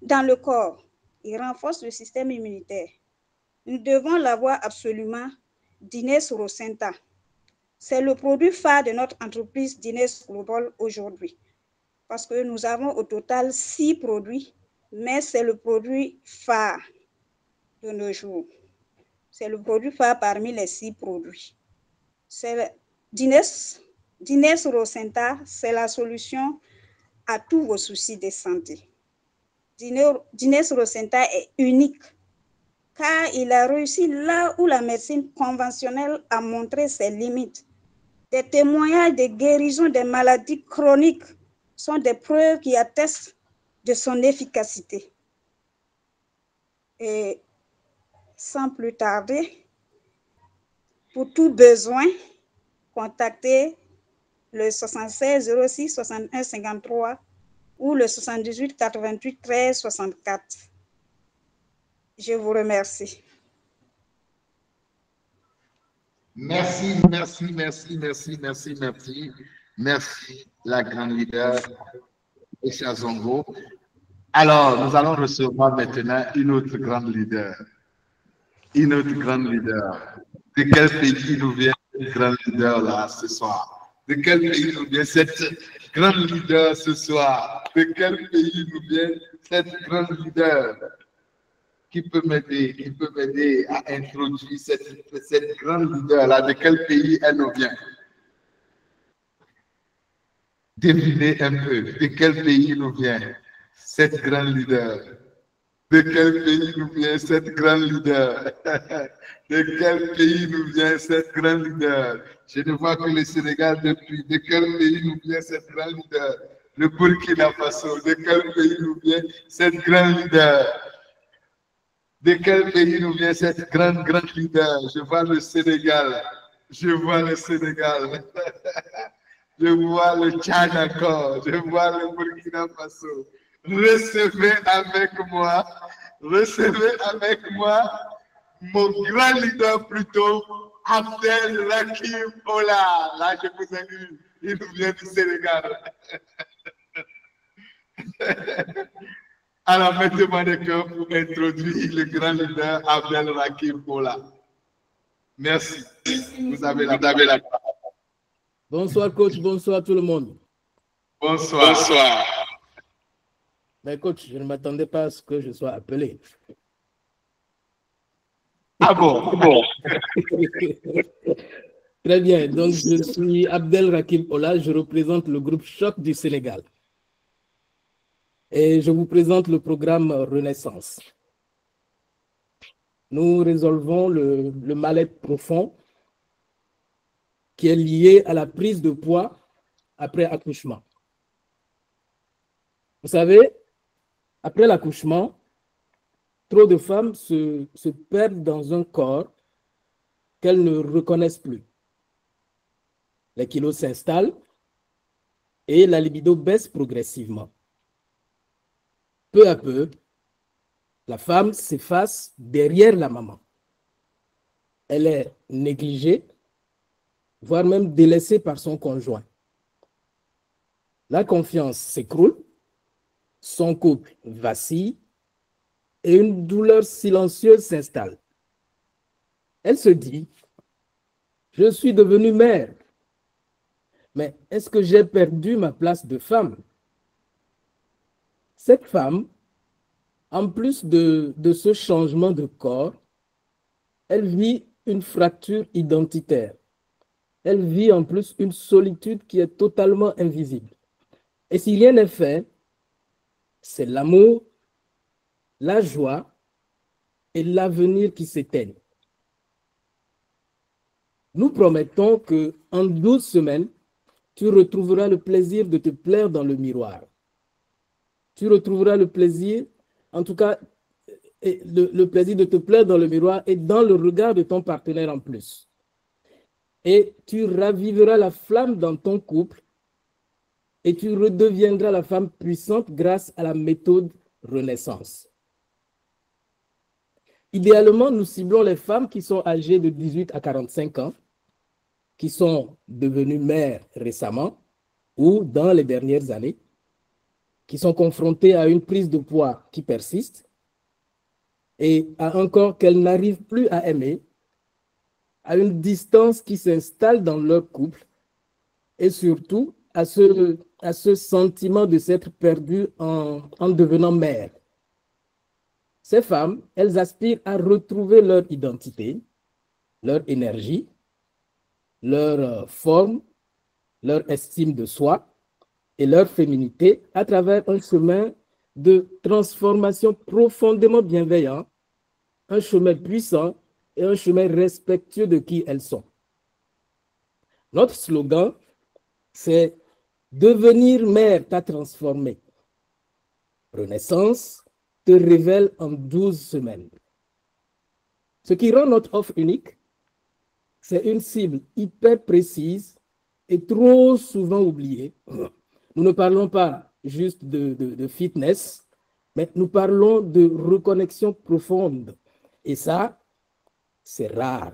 dans le corps. Il renforce le système immunitaire. Nous devons l'avoir absolument, Dines rosenta. C'est le produit phare de notre entreprise Dines Global aujourd'hui. Parce que nous avons au total 6 produits, mais c'est le produit phare de nos jours. C'est le produit phare parmi les 6 produits. C'est Dines rosenta, c'est la solution à tous vos soucis de santé. Dines rosenta est unique car il a réussi là où la médecine conventionnelle a montré ses limites. Des témoignages de guérison des maladies chroniques sont des preuves qui attestent de son efficacité. Et sans plus tarder, pour tout besoin, contactez le 76 06 61 53 ou le 78 88 13 64. Je vous remercie. Merci, la grande leader Aïcha Zongo. Alors, nous allons recevoir maintenant une autre grande leader. De quel pays nous vient cette grande leader là ce soir? De quel pays nous vient cette grande leader ce soir? De quel pays nous vient cette grande leader? Qui peut m'aider à introduire cette grande leader-là? De quel pays elle nous vient? Devinez un peu, de quel pays nous vient cette grande leader? De quel pays nous vient cette grande leader? De quel pays nous vient cette grande leader? Je ne vois que le Sénégal depuis. De quel pays nous vient cette grande leader? Le Burkina Faso. De quel pays nous vient cette grande leader? De quel pays nous vient cette grande leader? Je vois le Sénégal. Je vois le Sénégal. Je vois le Tchad encore. Je vois le Burkina Faso. Recevez avec moi mon grand leader plutôt, Abdel Rakim Ola. Là, je vous ai dit, il nous vient du Sénégal. Alors, mettez-moi des cœurs pour introduire le grand leader Abdel Rakim Ola. Merci. Vous avez la parole. Bonsoir, coach. Bonsoir, tout le monde. Bonsoir. Bonsoir. Mais coach, je ne m'attendais pas à ce que je sois appelé. Ah bon? Très bien. Donc, je suis Abdel Rakim Ola. Je représente le groupe Choc du Sénégal. Et je vous présente le programme Renaissance. Nous résolvons le mal-être profond qui est lié à la prise de poids après accouchement. Vous savez, après l'accouchement, trop de femmes se perdent dans un corps qu'elles ne reconnaissent plus. Les kilos s'installent et la libido baisse progressivement. Peu à peu, la femme s'efface derrière la maman. Elle est négligée, voire même délaissée par son conjoint. La confiance s'écroule, son couple vacille et une douleur silencieuse s'installe. Elle se dit, je suis devenue mère, mais est-ce que j'ai perdu ma place de femme? Cette femme, en plus de ce changement de corps, elle vit une fracture identitaire. Elle vit en plus une solitude qui est totalement invisible. Et si rien n'est fait, c'est l'amour, la joie et l'avenir qui s'éteignent. Nous promettons qu'en 12 semaines, tu retrouveras le plaisir de te plaire dans le miroir. Tu retrouveras le plaisir, en tout cas, le plaisir de te plaire dans le miroir et dans le regard de ton partenaire en plus. Et tu raviveras la flamme dans ton couple et tu redeviendras la femme puissante grâce à la méthode Renaissance. Idéalement, nous ciblons les femmes qui sont âgées de 18 à 45 ans, qui sont devenues mères récemment ou dans les dernières années, qui sont confrontées à une prise de poids qui persiste et à un corps qu'elles n'arrivent plus à aimer, à une distance qui s'installe dans leur couple et surtout à ce sentiment de s'être perdues en devenant mères. Ces femmes, elles aspirent à retrouver leur identité, leur énergie, leur forme, leur estime de soi et leur féminité à travers un chemin de transformation profondément bienveillant, un chemin puissant et un chemin respectueux de qui elles sont. Notre slogan, c'est « Devenir mère t'a transformé ». Renaissance te révèle en 12 semaines. Ce qui rend notre offre unique, c'est une cible hyper précise et trop souvent oubliée. Nous ne parlons pas juste de fitness, mais nous parlons de reconnexion profonde. Et ça, c'est rare.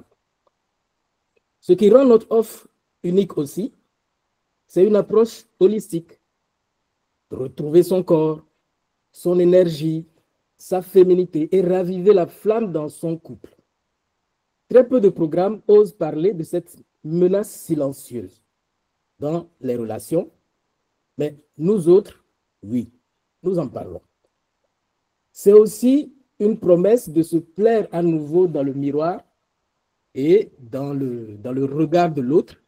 Ce qui rend notre offre unique aussi, c'est une approche holistique. Retrouver son corps, son énergie, sa féminité et raviver la flamme dans son couple. Très peu de programmes osent parler de cette menace silencieuse dans les relations, mais nous autres, oui, nous en parlons. C'est aussi une promesse de se plaire à nouveau dans le miroir et dans le regard de l'autre,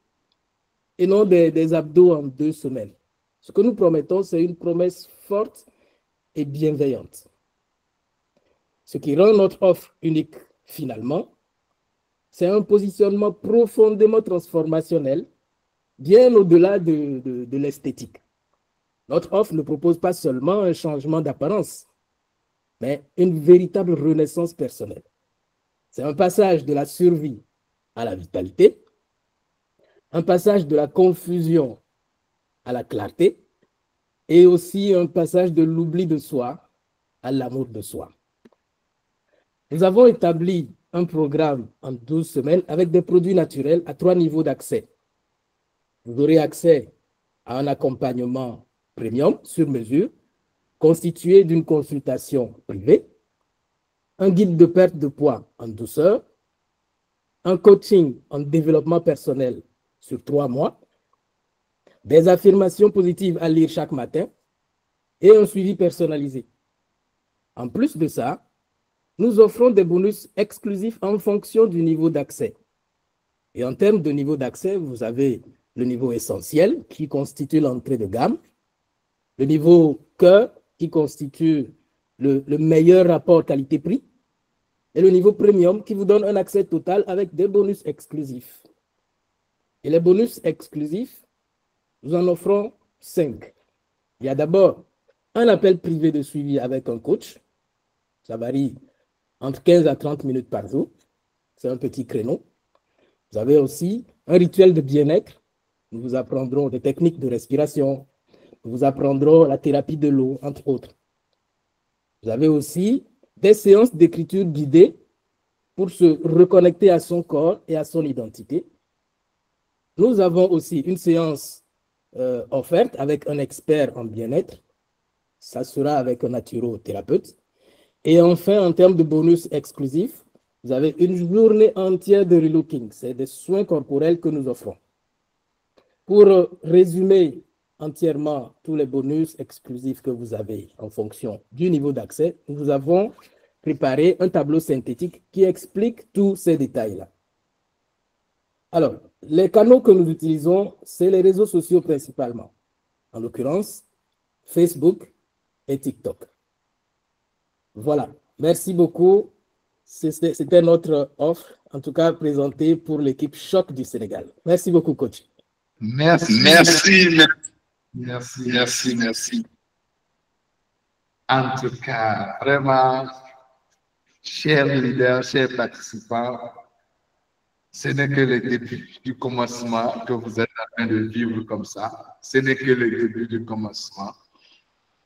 et non des abdos en 2 semaines. Ce que nous promettons, c'est une promesse forte et bienveillante. Ce qui rend notre offre unique finalement, c'est un positionnement profondément transformationnel, bien au-delà de l'esthétique. Notre offre ne propose pas seulement un changement d'apparence, mais une véritable renaissance personnelle. C'est un passage de la survie à la vitalité, un passage de la confusion à la clarté, et aussi un passage de l'oubli de soi à l'amour de soi. Nous avons établi un programme en 12 semaines avec des produits naturels à 3 niveaux d'accès. Vous aurez accès à un accompagnement premium sur mesure, constitué d'une consultation privée, un guide de perte de poids en douceur, un coaching en développement personnel sur 3 mois, des affirmations positives à lire chaque matin et un suivi personnalisé. En plus de ça, nous offrons des bonus exclusifs en fonction du niveau d'accès. Et en termes de niveau d'accès, vous avez le niveau essentiel qui constitue l'entrée de gamme, le niveau cœur qui constitue le meilleur rapport qualité-prix et le niveau premium qui vous donne un accès total avec des bonus exclusifs. Et les bonus exclusifs, nous en offrons 5. Il y a d'abord un appel privé de suivi avec un coach. Ça varie entre 15 à 30 minutes par jour. C'est un petit créneau. Vous avez aussi un rituel de bien-être. Nous vous apprendrons des techniques de respiration. Nous vous apprendrons la thérapie de l'eau, entre autres. Vous avez aussi des séances d'écriture guidée pour se reconnecter à son corps et à son identité. Nous avons aussi une séance offerte avec un expert en bien-être. Ça sera avec un naturothérapeute. Et enfin, en termes de bonus exclusifs, vous avez une journée entière de relooking. C'est des soins corporels que nous offrons. Pour résumer entièrement tous les bonus exclusifs que vous avez en fonction du niveau d'accès, nous avons préparé un tableau synthétique qui explique tous ces détails-là. Alors, les canaux que nous utilisons, c'est les réseaux sociaux principalement. En l'occurrence, Facebook et TikTok. Voilà. Merci beaucoup. C'était notre offre, en tout cas présentée pour l'équipe Choc du Sénégal. Merci beaucoup, coach. Merci. En tout cas, vraiment, chers leaders, chers participants, ce n'est que le début du commencement que vous êtes en train de vivre comme ça. Ce n'est que le début du commencement.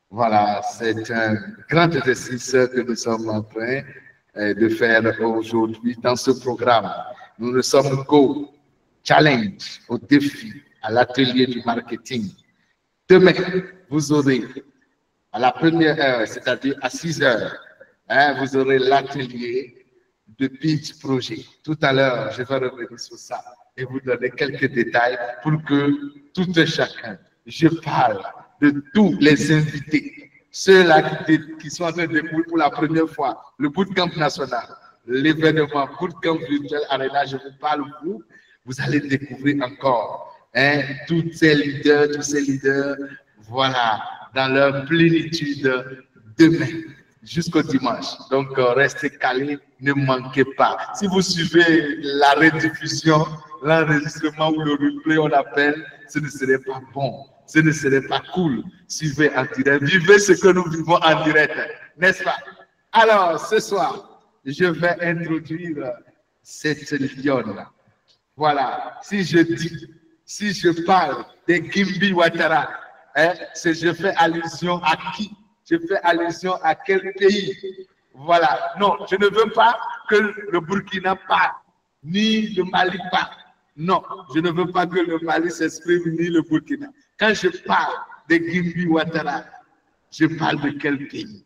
Voilà, c'est un grand exercice que nous sommes en train de faire aujourd'hui dans ce programme. Nous ne sommes qu'au challenge, au défi, à l'atelier du marketing. Demain, vous aurez à la première heure, c'est-à-dire à 6 heures, vous aurez l'atelier de pitch projet. Tout à l'heure, je vais revenir sur ça et vous donner quelques détails pour que tout un chacun, je parle de tous les invités, ceux-là qui sont en train de découvrir pour la première fois le bootcamp national, l'événement bootcamp virtuel Arena, je vous parle, vous allez découvrir encore tous ces leaders, voilà, dans leur plénitude demain jusqu'au dimanche. Donc, restez calés, ne manquez pas. Si vous suivez la rediffusion, l'enregistrement ou le replay, on appelle, ce ne serait pas bon. Ce ne serait pas cool. Suivez en direct. Vivez ce que nous vivons en direct. N'est-ce pas? Alors, ce soir, je vais introduire cette lionne. Voilà. Si je parle de Gimbi Ouattara, je fais allusion à qui? Je fais allusion à quel pays? Voilà. Non, je ne veux pas que le Burkina parle, ni le Mali parle. Non, je ne veux pas que le Mali s'exprime, ni le Burkina. Quand je parle de Gimbi Ouattara, je parle de quel pays?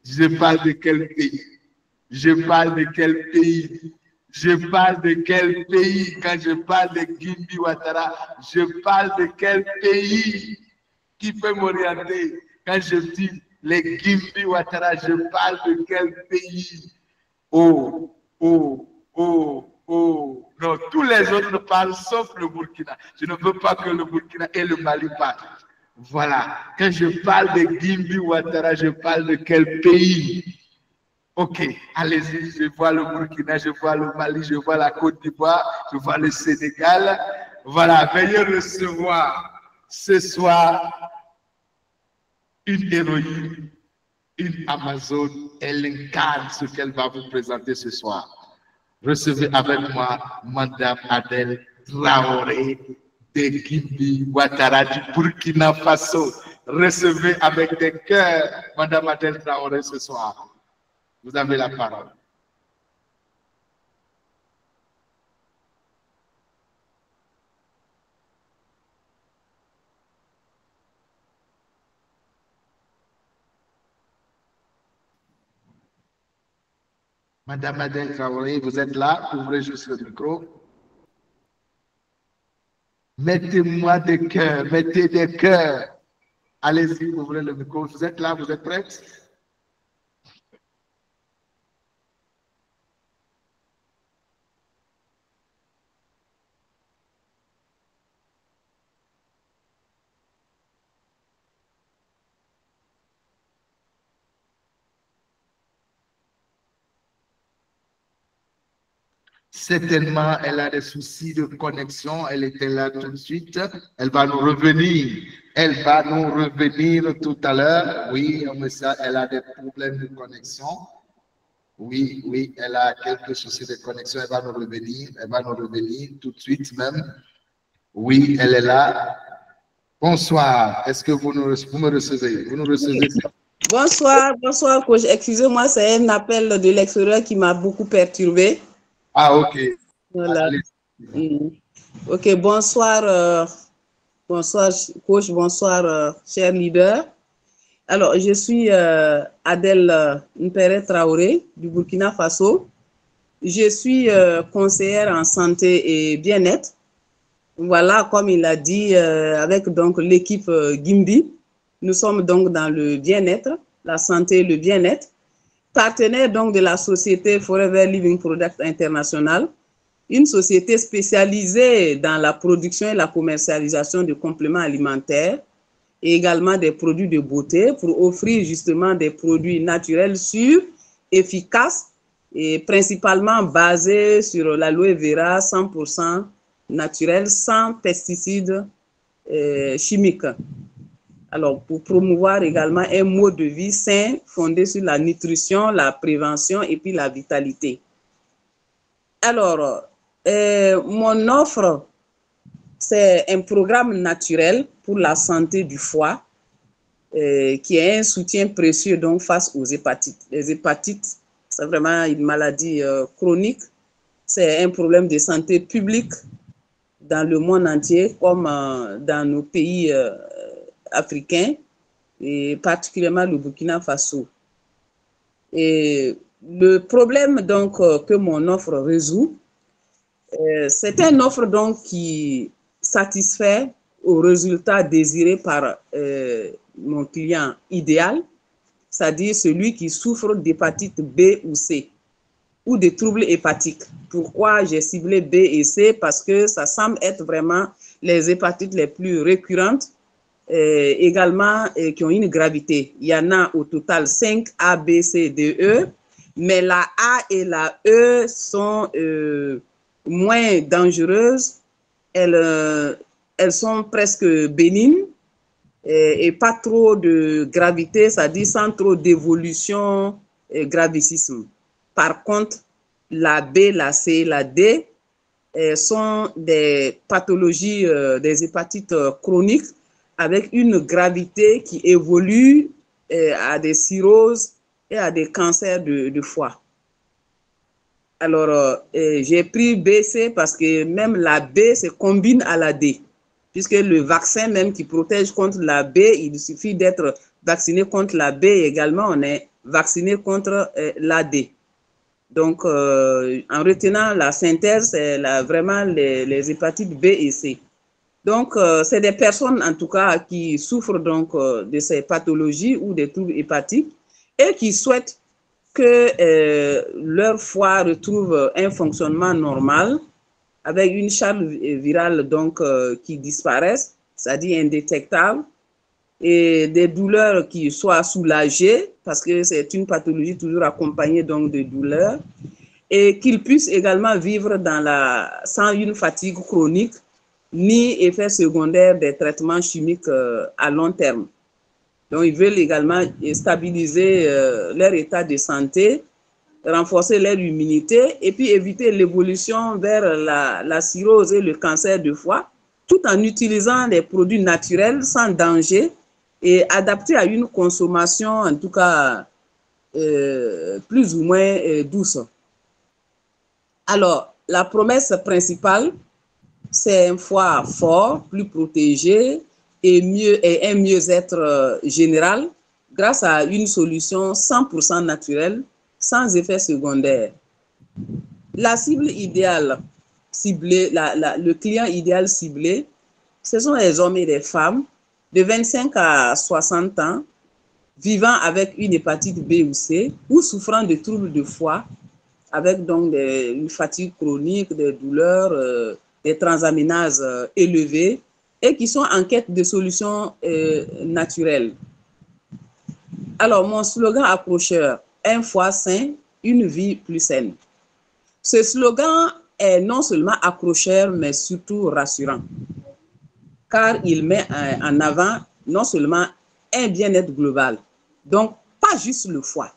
Je parle de quel pays? Je parle de quel pays? Je parle de quel pays? Quand je parle de Gimbi Ouattara, je parle de quel pays? Qui peut m'orienter? Quand je dis les Gimbi Ouattara, je parle de quel pays? Oh. Non, tous les autres parlent sauf le Burkina. Je ne veux pas que le Burkina et le Mali parlent. Voilà. Quand je parle de Gimbi Ouattara, je parle de quel pays? Ok, allez-y, je vois le Burkina, je vois le Mali, je vois la Côte d'Ivoire, je vois le Sénégal. Voilà, veuillez recevoir ce soir une héroïne une Amazone, elle incarne ce qu'elle va vous présenter ce soir. Recevez avec moi Madame Adèle Traoré de Guinée, Ouattara du Burkina Faso. Recevez avec des cœurs Madame Adèle Traoré ce soir. Vous avez la parole. Madame Adèle Traoré, vous êtes là, ouvrez juste le micro. Mettez-moi des cœurs, mettez des cœurs. Allez-y, ouvrez le micro. Vous êtes là, vous êtes prête? Certainement, elle a des soucis de connexion. Elle était là tout de suite. Elle va nous revenir. Elle va nous revenir tout à l'heure. Oui, elle a des problèmes de connexion. Oui, oui, elle a quelques soucis de connexion. Elle va nous revenir. Elle va nous revenir tout de suite même. Oui, elle est là. Bonsoir. Est-ce que vous me recevez? Vous nous recevez? Bonsoir, bonsoir, coach. Excusez-moi, c'est un appel de l'extérieur qui m'a beaucoup perturbé. Ah, ok. Voilà. Ok, bonsoir, bonsoir, coach, bonsoir, cher leader. Alors, je suis Adèle Mpere Traoré du Burkina Faso. Je suis conseillère en santé et bien-être. Voilà, comme il a dit, avec donc l'équipe Gimbi, nous sommes donc dans le bien-être, la santé et le bien-être. Partenaire donc de la société Forever Living Product International, une société spécialisée dans la production et la commercialisation de compléments alimentaires et également des produits de beauté pour offrir justement des produits naturels sûrs, efficaces et principalement basés sur l'aloe vera 100% naturel, sans pesticides chimiques. Alors, pour promouvoir également un mode de vie sain fondé sur la nutrition, la prévention et puis la vitalité. Alors, mon offre, c'est un programme naturel pour la santé du foie qui est un soutien précieux donc face aux hépatites. Les hépatites, c'est vraiment une maladie chronique. C'est un problème de santé publique dans le monde entier comme dans nos pays africains et particulièrement le Burkina Faso. Et le problème donc que mon offre résout, c'est une offre donc qui satisfait aux résultats désirés par mon client idéal, c'est-à-dire celui qui souffre d'hépatite B ou C ou de troubles hépatiques. Pourquoi j'ai ciblé B et C? Parce que ça semble être vraiment les hépatites les plus récurrentes également qui ont une gravité. Il y en a au total 5 A, B, C, D, E, mais la A et la E sont moins dangereuses. Elles sont presque bénignes et pas trop de gravité, c'est-à-dire sans trop d'évolution et gravicisme. Par contre, la B, la C, la D sont des pathologies, des hépatites chroniques avec une gravité qui évolue à des cirrhoses et à des cancers de foie. Alors, j'ai pris BC parce que même la B se combine à la D, puisque le vaccin même qui protège contre la B, il suffit d'être vacciné contre la B et également on est vacciné contre la D. Donc, en retenant la synthèse, c'est vraiment les hépatites B et C. Donc, c'est des personnes, en tout cas, qui souffrent donc de ces pathologies ou des troubles hépatiques et qui souhaitent que leur foie retrouve un fonctionnement normal avec une charge virale donc, qui disparaisse, c'est-à-dire indétectable, et des douleurs qui soient soulagées, parce que c'est une pathologie toujours accompagnée donc, de douleurs, et qu'ils puissent également vivre sans une fatigue chronique, ni effet secondaire des traitements chimiques à long terme. Donc, ils veulent également stabiliser leur état de santé, renforcer leur immunité et puis éviter l'évolution vers la cirrhose et le cancer du foie, tout en utilisant des produits naturels sans danger et adaptés à une consommation, en tout cas, plus ou moins douce. Alors, la promesse principale, c'est un foie fort, plus protégé et un mieux-être général grâce à une solution 100% naturelle, sans effet secondaire. La cible idéale ciblée, le client idéal ciblé, ce sont les hommes et les femmes de 25 à 60 ans vivant avec une hépatite B ou C ou souffrant de troubles de foie avec donc une fatigue chronique, des douleurs, des transaminases élevées et qui sont en quête de solutions naturelles. Alors, mon slogan accrocheur, un foie sain, une vie plus saine. Ce slogan est non seulement accrocheur, mais surtout rassurant, car il met en avant non seulement un bien-être global, donc pas juste le foie,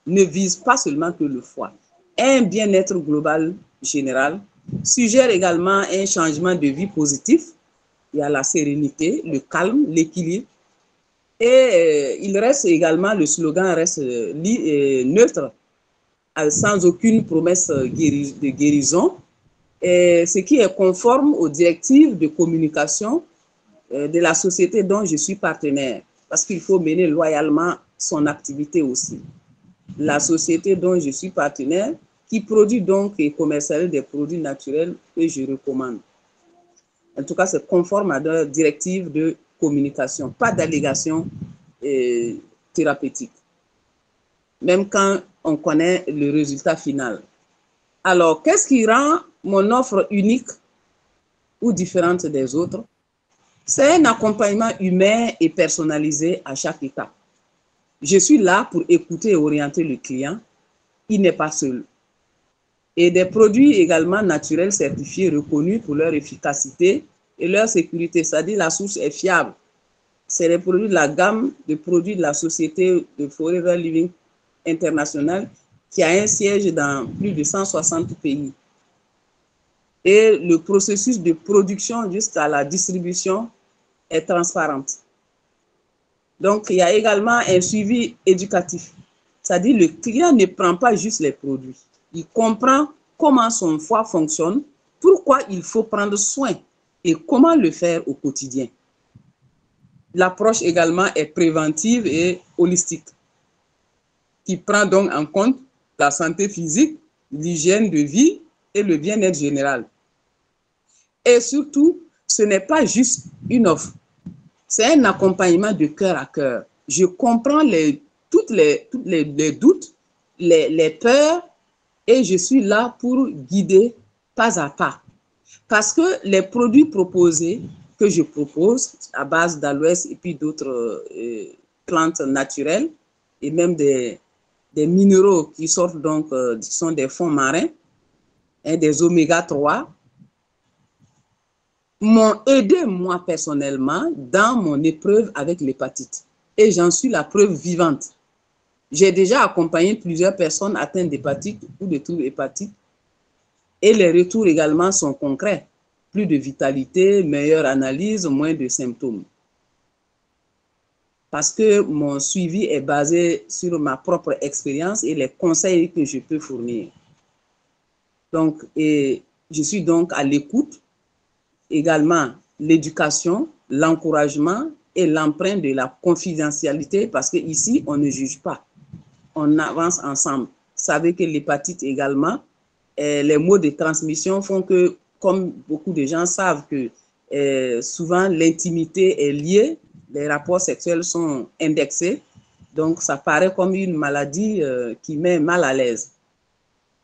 ne vise pas seulement que le foie, un bien-être global général, suggère également un changement de vie positif. Il y a la sérénité, le calme, l'équilibre. Et il reste également, le slogan reste neutre, sans aucune promesse de guérison, et ce qui est conforme aux directives de communication de la société dont je suis partenaire, parce qu'il faut mener loyalement son activité aussi. La société dont je suis partenaire, qui produit donc et commercialise des produits naturels que je recommande. En tout cas, c'est conforme à la directive de communication, pas d'allégation thérapeutique, même quand on connaît le résultat final. Alors, qu'est-ce qui rend mon offre unique ou différente des autres? C'est un accompagnement humain et personnalisé à chaque étape. Je suis là pour écouter et orienter le client. Il n'est pas seul. Et des produits également naturels certifiés, reconnus pour leur efficacité et leur sécurité, c'est-à-dire la source est fiable. C'est les produits de la gamme de produits de la société de Forever Living International qui a un siège dans plus de 160 pays. Et le processus de production jusqu'à la distribution est transparent. Donc, il y a également un suivi éducatif. C'est-à-dire le client ne prend pas juste les produits. Il comprend comment son foie fonctionne, pourquoi il faut prendre soin et comment le faire au quotidien. L'approche également est préventive et holistique, qui prend donc en compte la santé physique, l'hygiène de vie et le bien-être général. Et surtout, ce n'est pas juste une offre, c'est un accompagnement de cœur à cœur. Je comprends tous les doutes, les peurs, et je suis là pour guider pas à pas. Parce que les produits proposés, que je propose à base d'aloès et puis d'autres plantes naturelles, et même des minéraux qui sortent donc, qui sont des fonds marins, hein, des oméga 3, m'ont aidé moi personnellement dans mon épreuve avec l'hépatite. Et j'en suis la preuve vivante. J'ai déjà accompagné plusieurs personnes atteintes d'hépatite ou de troubles hépatiques et les retours également sont concrets. Plus de vitalité, meilleure analyse, moins de symptômes. Parce que mon suivi est basé sur ma propre expérience et les conseils que je peux fournir. Donc, et je suis donc à l'écoute, également l'éducation, l'encouragement et l'empreinte de la confidentialité parce qu'ici, on ne juge pas. On avance ensemble. Vous savez que l'hépatite également, les modes de transmission font que, comme beaucoup de gens savent que souvent l'intimité est liée, les rapports sexuels sont indexés, donc ça paraît comme une maladie qui met mal à l'aise.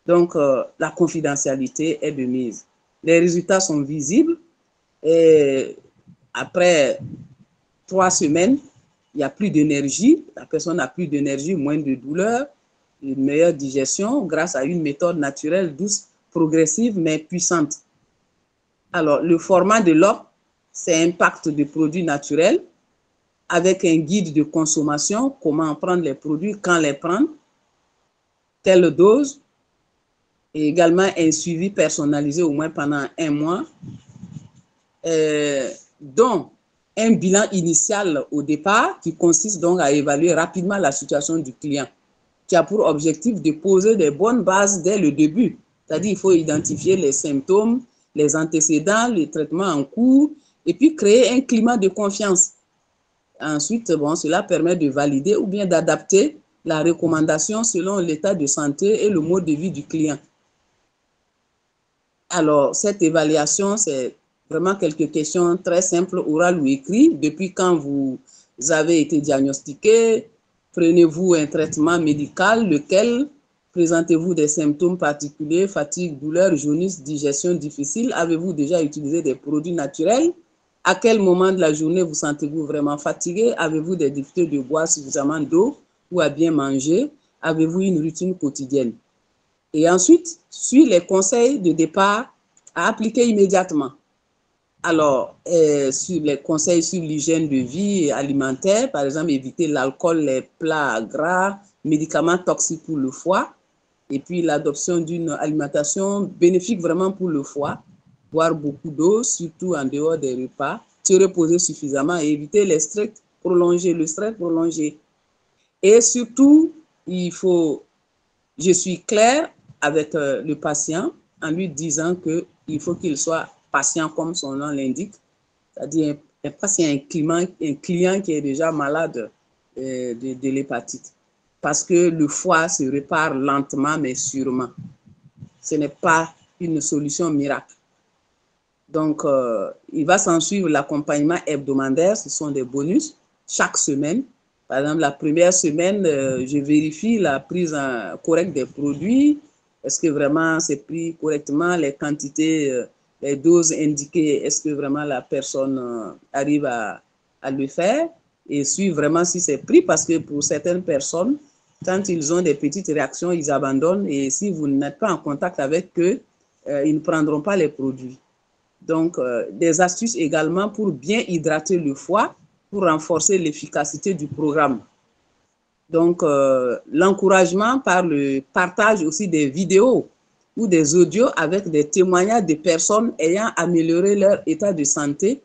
Donc la confidentialité est de mise. Les résultats sont visibles et après 3 semaines, il n'y a plus d'énergie, la personne n'a plus d'énergie, moins de douleur, une meilleure digestion grâce à une méthode naturelle, douce, progressive, mais puissante. Alors, le format de l'offre, c'est un pacte de produits naturels avec un guide de consommation, comment prendre les produits, quand les prendre, quelle dose, et également un suivi personnalisé au moins pendant 1 mois, dont un bilan initial au départ qui consiste donc à évaluer rapidement la situation du client, qui a pour objectif de poser des bonnes bases dès le début. C'est-à-dire qu'il faut identifier les symptômes, les antécédents, les traitements en cours, et puis créer un climat de confiance. Ensuite, bon, cela permet de valider ou bien d'adapter la recommandation selon l'état de santé et le mode de vie du client. Alors, cette évaluation, c'est vraiment quelques questions très simples, orales ou écrites. Depuis quand vous avez été diagnostiqué? Prenez-vous un traitement médical? Lequel? Présentez-vous des symptômes particuliers? Fatigue, douleur, jaunisse, digestion difficile? Avez-vous déjà utilisé des produits naturels? À quel moment de la journée vous sentez-vous vraiment fatigué? Avez-vous des difficultés de boire suffisamment d'eau ou à bien manger? Avez-vous une routine quotidienne? Et ensuite, suit les conseils de départ à appliquer immédiatement. Alors, sur les conseils sur l'hygiène de vie alimentaire, par exemple, éviter l'alcool, les plats gras, médicaments toxiques pour le foie, et puis l'adoption d'une alimentation bénéfique vraiment pour le foie, boire beaucoup d'eau, surtout en dehors des repas, se reposer suffisamment et éviter le stress prolongé. Et surtout, je suis claire avec le patient en lui disant qu'il faut qu'il soit patient comme son nom l'indique, c'est-à-dire un patient, un client qui est déjà malade de l'hépatite. Parce que le foie se répare lentement mais sûrement. Ce n'est pas une solution miracle. Donc, il va s'en suivre l'accompagnement hebdomadaire, ce sont des bonus chaque semaine. Par exemple, la première semaine, je vérifie la prise correcte des produits. Est-ce que vraiment c'est pris correctement, les quantités, les doses indiquées, est-ce que vraiment la personne arrive à le faire? Et suivre vraiment si c'est pris, parce que pour certaines personnes, quand ils ont des petites réactions, ils abandonnent, et si vous n'êtes pas en contact avec eux, ils ne prendront pas les produits. Donc, des astuces également pour bien hydrater le foie, pour renforcer l'efficacité du programme. Donc, l'encouragement par le partage aussi des vidéos ou des audios avec des témoignages de personnes ayant amélioré leur état de santé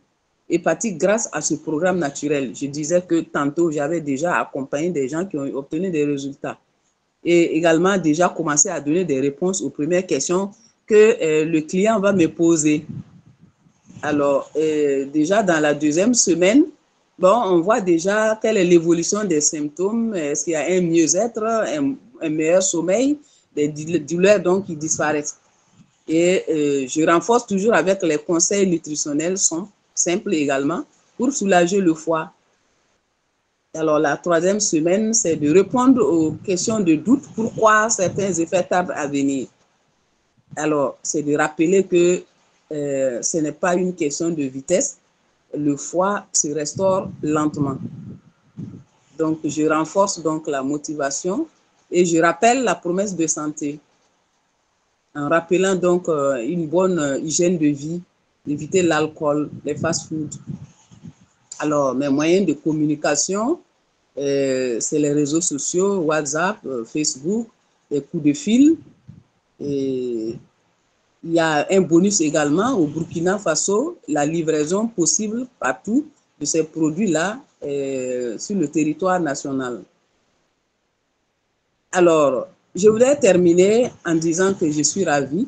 hépatique grâce à ce programme naturel. Je disais que tantôt, j'avais déjà accompagné des gens qui ont obtenu des résultats et également déjà commencé à donner des réponses aux premières questions que le client va me poser. Alors, déjà dans la deuxième semaine, bon, on voit déjà quelle est l'évolution des symptômes. Est-ce qu'il y a un mieux-être, un meilleur sommeil, des douleurs donc qui disparaissent. Et je renforce toujours avec les conseils nutritionnels simples également pour soulager le foie. Alors, la troisième semaine, c'est de répondre aux questions de doute, pourquoi certains effets tardent à venir. Alors, c'est de rappeler que ce n'est pas une question de vitesse. Le foie se restaure lentement. Donc, je renforce donc la motivation et je rappelle la promesse de santé en rappelant donc une bonne hygiène de vie, éviter l'alcool, les fast-foods. Alors, mes moyens de communication, c'est les réseaux sociaux, WhatsApp, Facebook, les coups de fil. Et il y a un bonus également au Burkina Faso, la livraison possible partout de ces produits-là sur le territoire national. Alors, je voudrais terminer en disant que je suis ravie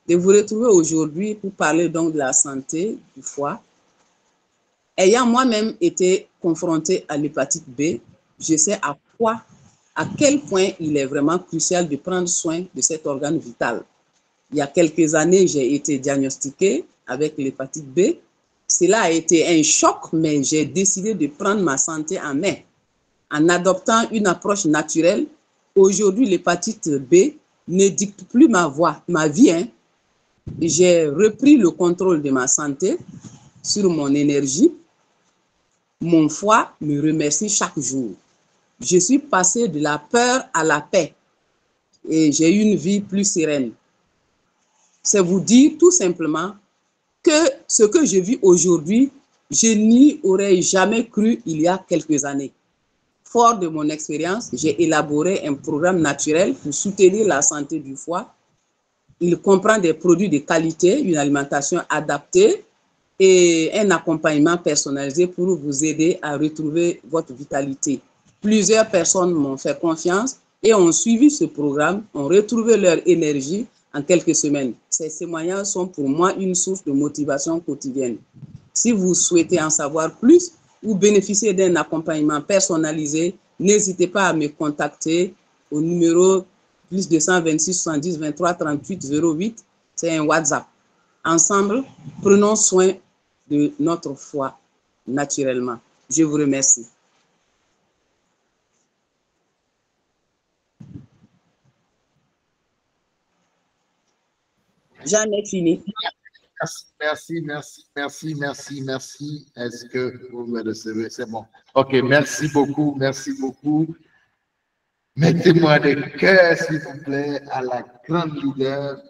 de vous retrouver aujourd'hui pour parler donc de la santé du foie. Ayant moi-même été confrontée à l'hépatite B, je sais à quel point il est vraiment crucial de prendre soin de cet organe vital. Il y a quelques années, j'ai été diagnostiquée avec l'hépatite B. Cela a été un choc, mais j'ai décidé de prendre ma santé en main. En adoptant une approche naturelle, aujourd'hui, l'hépatite B ne dicte plus ma vie. J'ai repris le contrôle de ma santé sur mon énergie. Mon foie me remercie chaque jour. Je suis passée de la peur à la paix et j'ai eu une vie plus sereine. C'est vous dire tout simplement que ce que je vis aujourd'hui Je n'y aurais jamais cru il y a quelques années. Fort de mon expérience, j'ai élaboré un programme naturel pour soutenir la santé du foie. Il comprend des produits de qualité, une alimentation adaptée et un accompagnement personnalisé pour vous aider à retrouver votre vitalité. Plusieurs personnes m'ont fait confiance et ont suivi ce programme, ont retrouvé leur énergie en quelques semaines. Ces témoignages sont pour moi une source de motivation quotidienne. Si vous souhaitez en savoir plus ou bénéficier d'un accompagnement personnalisé, n'hésitez pas à me contacter au numéro plus 226 70 23 38 08. C'est un WhatsApp. Ensemble, prenons soin de notre foi naturellement. Je vous remercie. J'en ai fini. Merci. Est-ce que vous me recevez? C'est bon. OK, merci beaucoup. Mettez-moi des cœurs, s'il vous plaît, à la grande leader.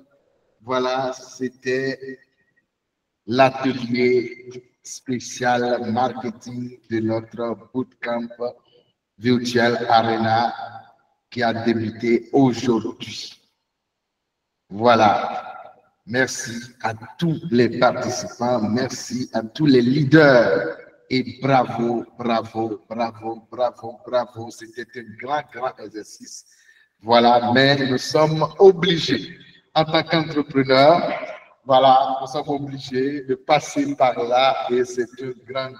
Voilà, c'était l'atelier spécial marketing de notre bootcamp Virtual Arena qui a débuté aujourd'hui. Voilà. Merci à tous les participants, merci à tous les leaders et bravo. C'était un grand exercice. Voilà, mais nous sommes obligés, en tant qu'entrepreneurs, voilà, nous sommes obligés de passer par là et c'est un grand.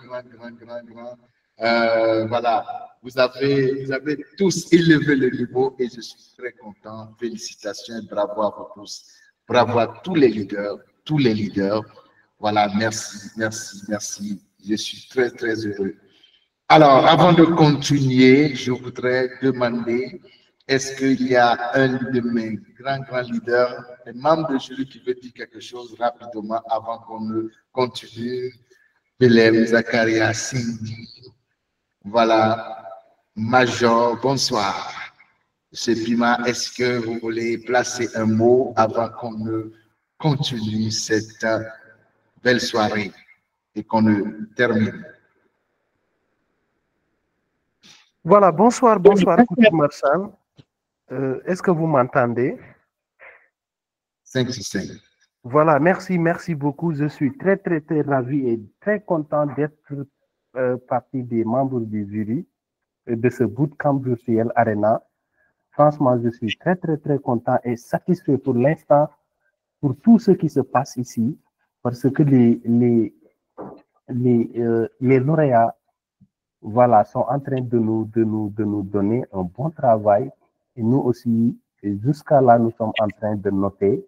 Voilà, vous avez tous élevé le niveau et je suis très content. Félicitations et bravo à vous tous. Bravo à tous les leaders. Voilà, merci. Je suis très heureux. Alors, avant de continuer, je voudrais demander, est-ce qu'il y a un de mes grands leaders, un membre de jury qui veut dire quelque chose rapidement avant qu'on ne continue? Belém, Zakaria, Cindy. Voilà, Major, bonsoir. Monsieur Pima, est-ce que vous voulez placer un mot avant qu'on ne continue cette belle soirée et qu'on ne termine? Voilà, bonsoir, Couture Marchand. Est-ce que vous m'entendez? 5 sur 5. Voilà, merci beaucoup. Je suis très ravi et très content d'être partie des membres du jury de ce bootcamp virtuel Arena. Franchement, je suis très content et satisfait pour l'instant pour tout ce qui se passe ici, parce que les lauréats, voilà, sont en train de nous donner un bon travail et nous aussi, jusqu'à là, nous sommes en train de noter.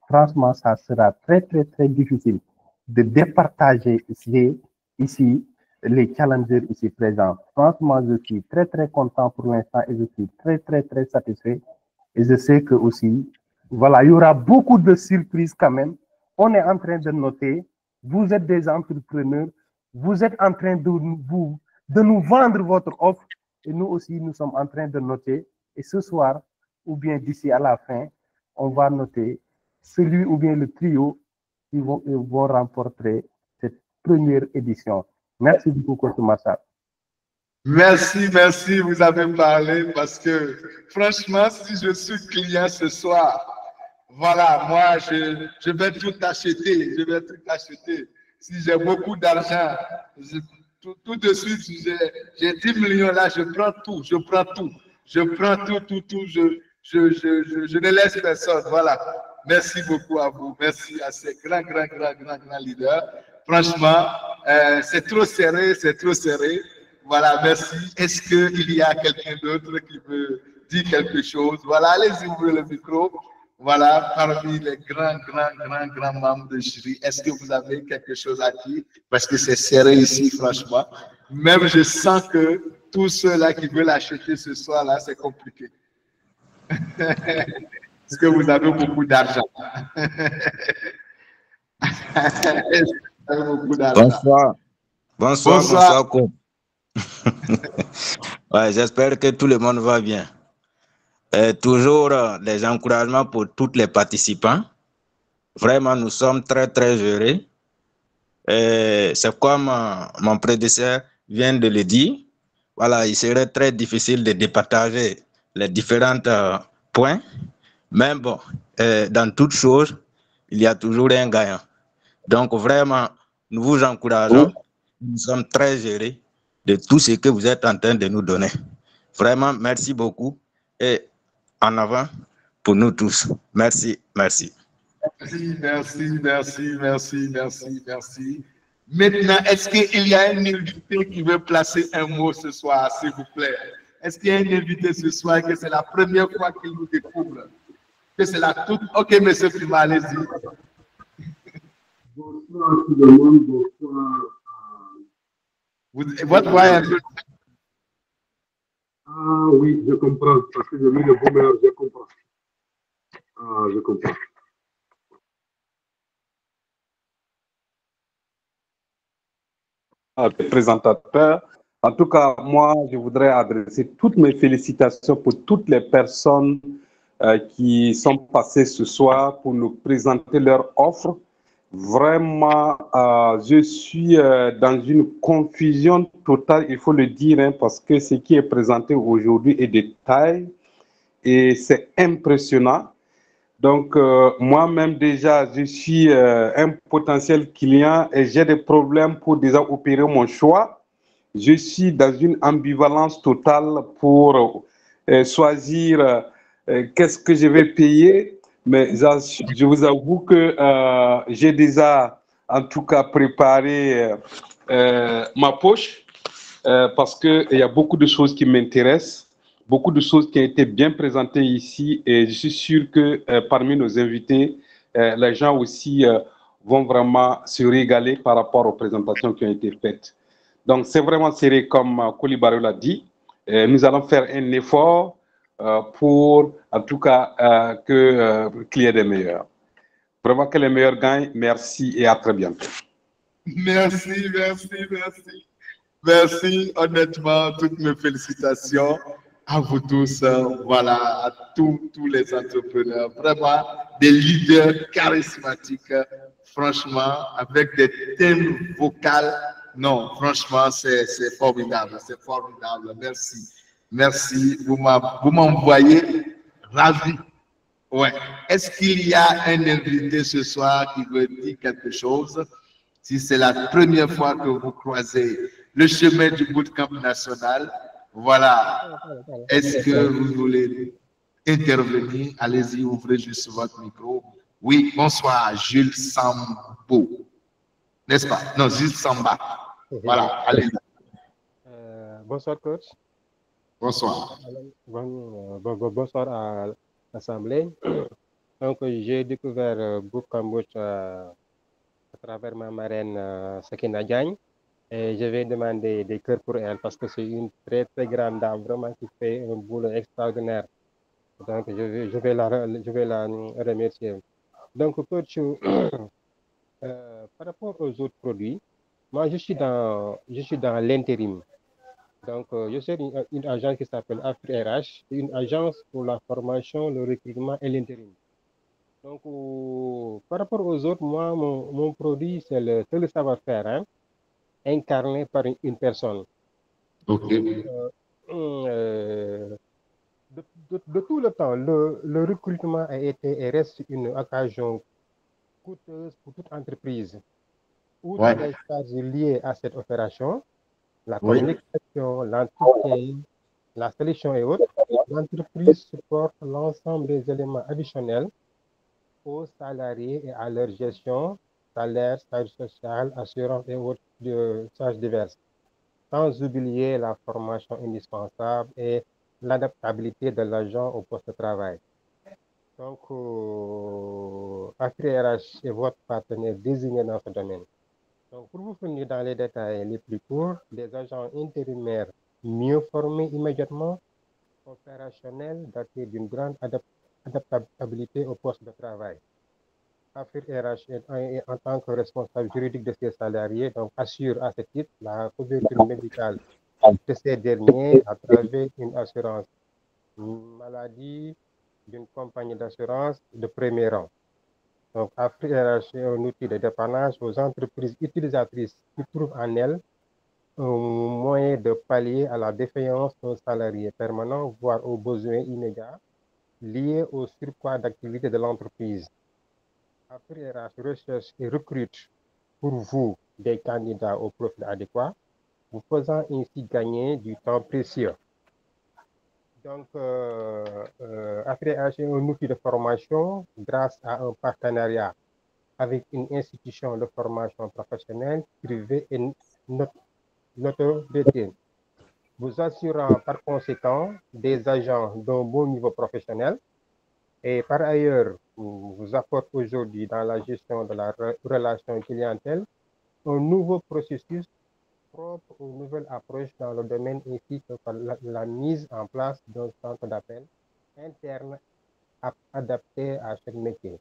Franchement, ça sera très difficile de départager ici les challengers ici présents. Franchement, je suis très content pour l'instant et je suis très satisfait. Et je sais que aussi, voilà, il y aura beaucoup de surprises quand même. On est en train de noter. Vous êtes des entrepreneurs. Vous êtes en train de nous vendre votre offre. Et nous aussi, nous sommes en train de noter. Et ce soir, ou bien d'ici à la fin, on va noter celui ou bien le trio qui vont remporter cette première édition. Merci beaucoup, Coach Massar. Merci, vous avez parlé parce que franchement, si je suis client ce soir, voilà, moi, je vais tout acheter, Si j'ai beaucoup d'argent, tout de suite, j'ai 10 millions là, je prends tout, je ne laisse personne, voilà. Merci beaucoup à vous, merci à ces grands leaders. Franchement, c'est trop serré. Voilà, merci. Est-ce qu'il y a quelqu'un d'autre qui veut dire quelque chose? Voilà, allez-y, ouvrez le micro. Voilà, parmi les grands membres de jury, est-ce que vous avez quelque chose à dire? Parce que c'est serré ici, franchement. Même je sens que tous ceux-là qui veulent acheter ce soir-là, c'est compliqué. Est-ce que vous avez beaucoup d'argent? Bonsoir. Ouais, j'espère que tout le monde va bien. Toujours des encouragements pour tous les participants. Vraiment, nous sommes très heureux C'est comme mon prédécesseur vient de le dire. Voilà, il serait très difficile de départager les différents points. Mais bon, dans toute chose, il y a toujours un gagnant. Donc vraiment, nous vous encourageons. Nous sommes très heureux de tout ce que vous êtes en train de nous donner. Vraiment, merci beaucoup et en avant pour nous tous. Merci, merci. Merci. Maintenant, est-ce qu'il y a un invité qui veut placer un mot ce soir, s'il vous plaît? Est-ce qu'il y a un invité ce soir que c'est la première fois qu'il nous découvre? Que c'est la toute... Ok, monsieur Prima, allez-y. Bonsoir tout le monde, bonsoir. Votre voix est un peu... Ah oui, je comprends, parce que j'ai mis le boomer, je comprends. Ah, je comprends. Présentateur. En tout cas, moi, je voudrais adresser toutes mes félicitations pour toutes les personnes qui sont passées ce soir pour nous présenter leur offre. Vraiment, je suis dans une confusion totale, il faut le dire, hein, parce que ce qui est présenté aujourd'hui est de taille et c'est impressionnant. Donc, moi-même déjà, je suis un potentiel client et j'ai des problèmes pour déjà opérer mon choix. Je suis dans une ambivalence totale pour choisir qu'est-ce que je vais payer. Mais je vous avoue que j'ai déjà, en tout cas, préparé ma poche parce qu'il y a beaucoup de choses qui m'intéressent, beaucoup de choses qui ont été bien présentées ici et je suis sûr que parmi nos invités, les gens aussi vont vraiment se régaler par rapport aux présentations qui ont été faites. Donc, c'est vraiment serré comme Coulibaly l'a dit. Nous allons faire un effort pour, en tout cas, qu'il y ait des meilleurs. Vraiment que les meilleurs gagnent. Merci et à très bientôt. Merci. Honnêtement, toutes mes félicitations à vous tous. Voilà, à tous les entrepreneurs. Vraiment, des leaders charismatiques. Franchement, avec des thèmes vocaux. Non, franchement, c'est formidable. C'est formidable. Merci. Vous m'envoyez ravi. Ouais. Est-ce qu'il y a un invité ce soir qui veut dire quelque chose? Si c'est la première fois que vous croisez le chemin du bootcamp national, voilà. Est-ce que vous voulez intervenir? Allez-y, ouvrez juste votre micro. Oui, bonsoir, Jules Sambo. N'est-ce pas? Non, Jules Samba. Voilà, allez-y. Bonsoir, coach. Bonsoir. Bonsoir à l'Assemblée. Donc, j'ai découvert Bootcamp à travers ma marraine Sakina Diagne et je vais demander des cœurs pour elle parce que c'est une très très grande dame vraiment qui fait un boulot extraordinaire. Donc je vais la remercier. Donc coach, par rapport aux autres produits, moi je suis dans l'intérim. Donc je suis une agence qui s'appelle AfriRH, une agence pour la formation, le recrutement et l'intérim. Donc, par rapport aux autres, moi, mon produit, c'est le savoir-faire, hein, incarné par une personne. OK. De tout le temps, le recrutement a été et reste une occasion coûteuse pour toute entreprise. Outre les charges liées à cette opération, la communication, l'entretien, la sélection et autres, l'entreprise supporte l'ensemble des éléments additionnels aux salariés et à leur gestion, salaire, charges sociales, assurance et autres charges diverses, sans oublier la formation indispensable et l'adaptabilité de l'agent au poste de travail. Donc, AfriRH est votre partenaire désigné dans ce domaine. Donc, pour vous fournir dans les détails les plus courts, des agents intérimaires mieux formés immédiatement, opérationnels, dotés d'une grande adaptabilité au poste de travail. AfriRH en tant que responsable juridique de ses salariés, donc assure à ce titre la couverture médicale de ces derniers à travers une assurance maladie d'une compagnie d'assurance de premier rang. Donc, Afrique RH est un outil de dépannage aux entreprises utilisatrices qui trouvent en elles un moyen de pallier à la défaillance d'un salarié permanent, voire aux besoins immédiats liés au surcroît d'activité de l'entreprise. Afrique RH recherche et recrute pour vous des candidats au profil adéquat, vous faisant ainsi gagner du temps précieux. Donc, Afrique RH est un outil de formation grâce à un partenariat avec une institution de formation professionnelle privée et notoriété, vous assurant par conséquent des agents d'un bon niveau professionnel et par ailleurs vous apporte aujourd'hui dans la gestion de la relation clientèle un nouveau processus propre aux nouvelles approches dans le domaine ainsi que par la mise en place d'un centre d'appel interne adapté à chaque métier.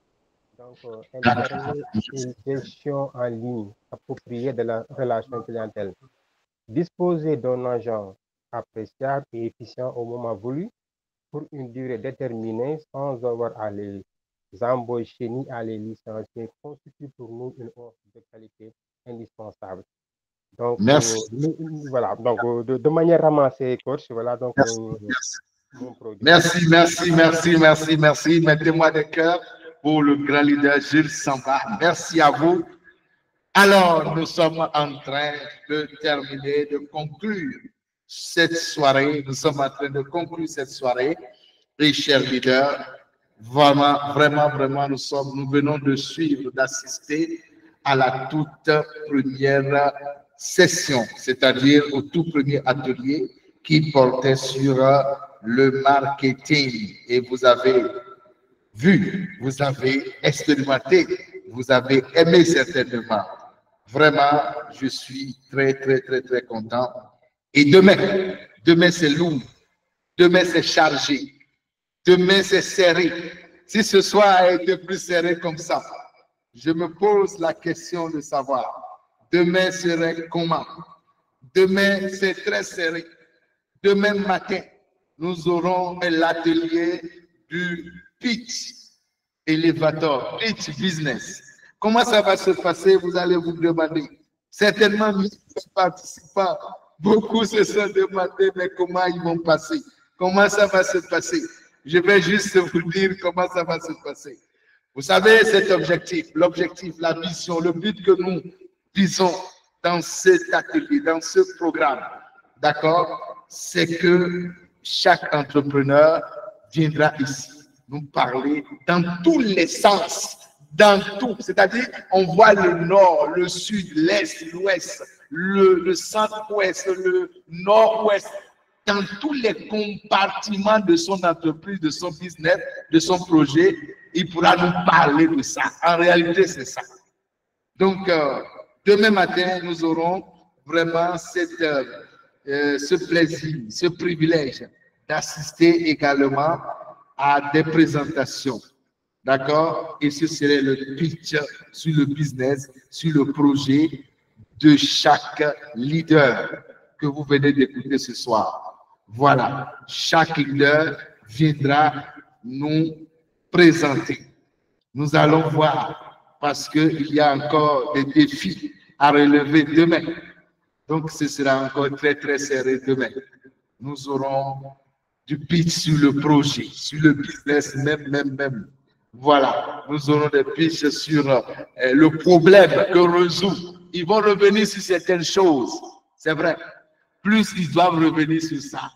Donc, une gestion en ligne appropriée de la relation clientèle. Disposer d'un agent appréciable et efficient au moment voulu pour une durée déterminée sans avoir à les embaucher ni à les licencier constitue pour nous une offre de qualité indispensable. Donc, voilà, donc de manière ramassée, coach, voilà donc mon produit. Merci. Mettez-moi des cœurs pour le grand leader Jules Samba. Merci à vous. Alors, nous sommes en train de terminer, de conclure cette soirée. Nous sommes en train de conclure cette soirée. Et chers leaders, vraiment, nous venons de suivre, d'assister à la toute première session, c'est-à-dire au tout premier atelier qui portait sur le marketing. Et vous avez vu, vous avez expérimenté, vous avez aimé certainement. Vraiment, je suis très content. Et demain c'est lourd, demain c'est chargé, demain c'est serré. Si ce soir a été plus serré comme ça, je me pose la question de savoir, demain serait comment? Demain c'est très serré. Demain matin, nous aurons l'atelier du pitch elevator, pitch business. Comment ça va se passer? Vous allez vous demander. Certainement, mes participants, beaucoup se sont demandé, mais comment ils vont passer? Comment ça va se passer? Je vais juste vous dire comment ça va se passer. Vous savez, cet objectif, l'objectif, la vision, le but que nous visons dans cet atelier, dans ce programme, d'accord, c'est que chaque entrepreneur viendra ici nous parler dans tous les sens, dans tout, c'est-à-dire on voit le nord, le sud, l'est, l'ouest, le centre-ouest, le nord-ouest, dans tous les compartiments de son entreprise, de son business, de son projet, il pourra nous parler de ça. En réalité, c'est ça. Donc, demain matin, nous aurons vraiment ce plaisir, ce privilège d'assister également à des présentations. D'accord? Et ce serait le pitch sur le business, sur le projet de chaque leader que vous venez d'écouter ce soir. Voilà, chaque leader viendra nous présenter. Nous allons voir parce qu'il y a encore des défis à relever demain. Donc, ce sera encore très serré demain. Nous aurons du pitch sur le projet, sur le business même. Voilà, nous aurons des pitchs sur le problème que résout. Ils vont revenir sur certaines choses. C'est vrai. Plus ils doivent revenir sur ça,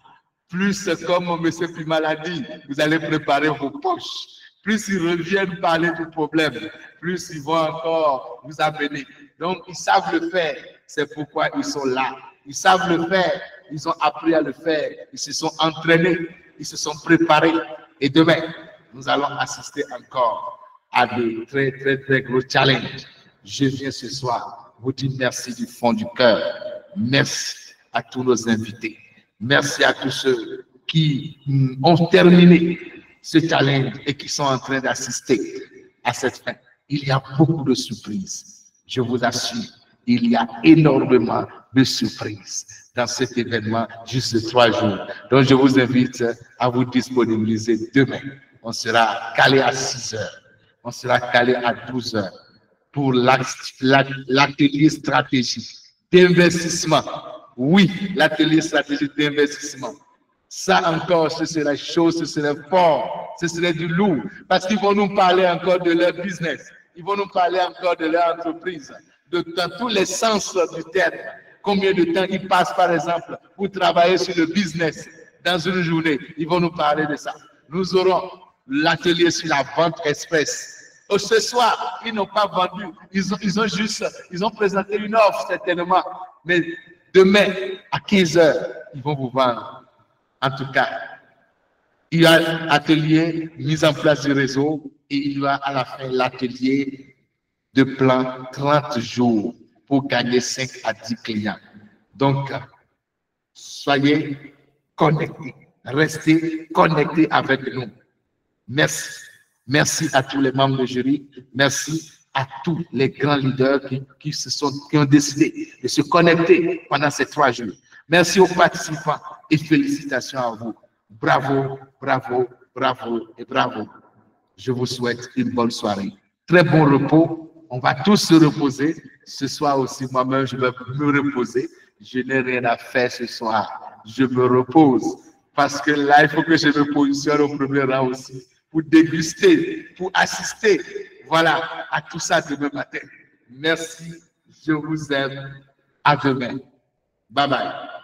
plus comme M. Pimal a dit, vous allez préparer vos poches. Plus ils reviennent parler du problème, plus ils vont encore vous amener. Donc, ils savent le faire. C'est pourquoi ils sont là. Ils savent le faire. Ils ont appris à le faire. Ils se sont entraînés. Ils se sont préparés. Et demain, nous allons assister encore à de très gros challenges. Je viens ce soir vous dire merci du fond du cœur. Merci à tous nos invités. Merci à tous ceux qui ont terminé ce challenge et qui sont en train d'assister à cette fin. Il y a beaucoup de surprises. Je vous assure, il y a énormément de surprises dans cet événement, juste 3 jours. Donc, je vous invite à vous disponibiliser demain. On sera calé à 6 heures. on sera calé à 12 heures pour l'atelier stratégique d'investissement. Oui, l'atelier stratégique d'investissement. Ça encore, ce serait chaud, ce serait fort, ce serait du lourd, parce qu'ils vont nous parler encore de leur business, ils vont nous parler encore de leur entreprise, dans tous les sens du terme. Combien de temps ils passent, par exemple, pour travailler sur le business dans une journée. Ils vont nous parler de ça. Nous aurons l'atelier sur la vente express. Ce soir, ils n'ont pas vendu. Ils ont présenté une offre, certainement. Mais demain, à 15 heures, ils vont vous vendre. En tout cas, il y a l'atelier mise en place du réseau et il y a à la fin l'atelier de plan 30 jours pour gagner 5 à 10 clients. Donc, soyez connectés, restez connectés avec nous. Merci. Merci à tous les membres du jury. Merci à tous les grands leaders qui ont décidé de se connecter pendant ces 3 jours. Merci aux participants et félicitations à vous. Bravo, bravo, bravo et bravo. Je vous souhaite une bonne soirée. Très bon repos. On va tous se reposer. Ce soir aussi, moi-même, je vais me reposer. Je n'ai rien à faire ce soir. Je me repose. Parce que là, il faut que je me positionne au premier rang aussi pour déguster, pour assister, voilà, à tout ça demain matin. Merci. Je vous aime. À demain. Bye bye.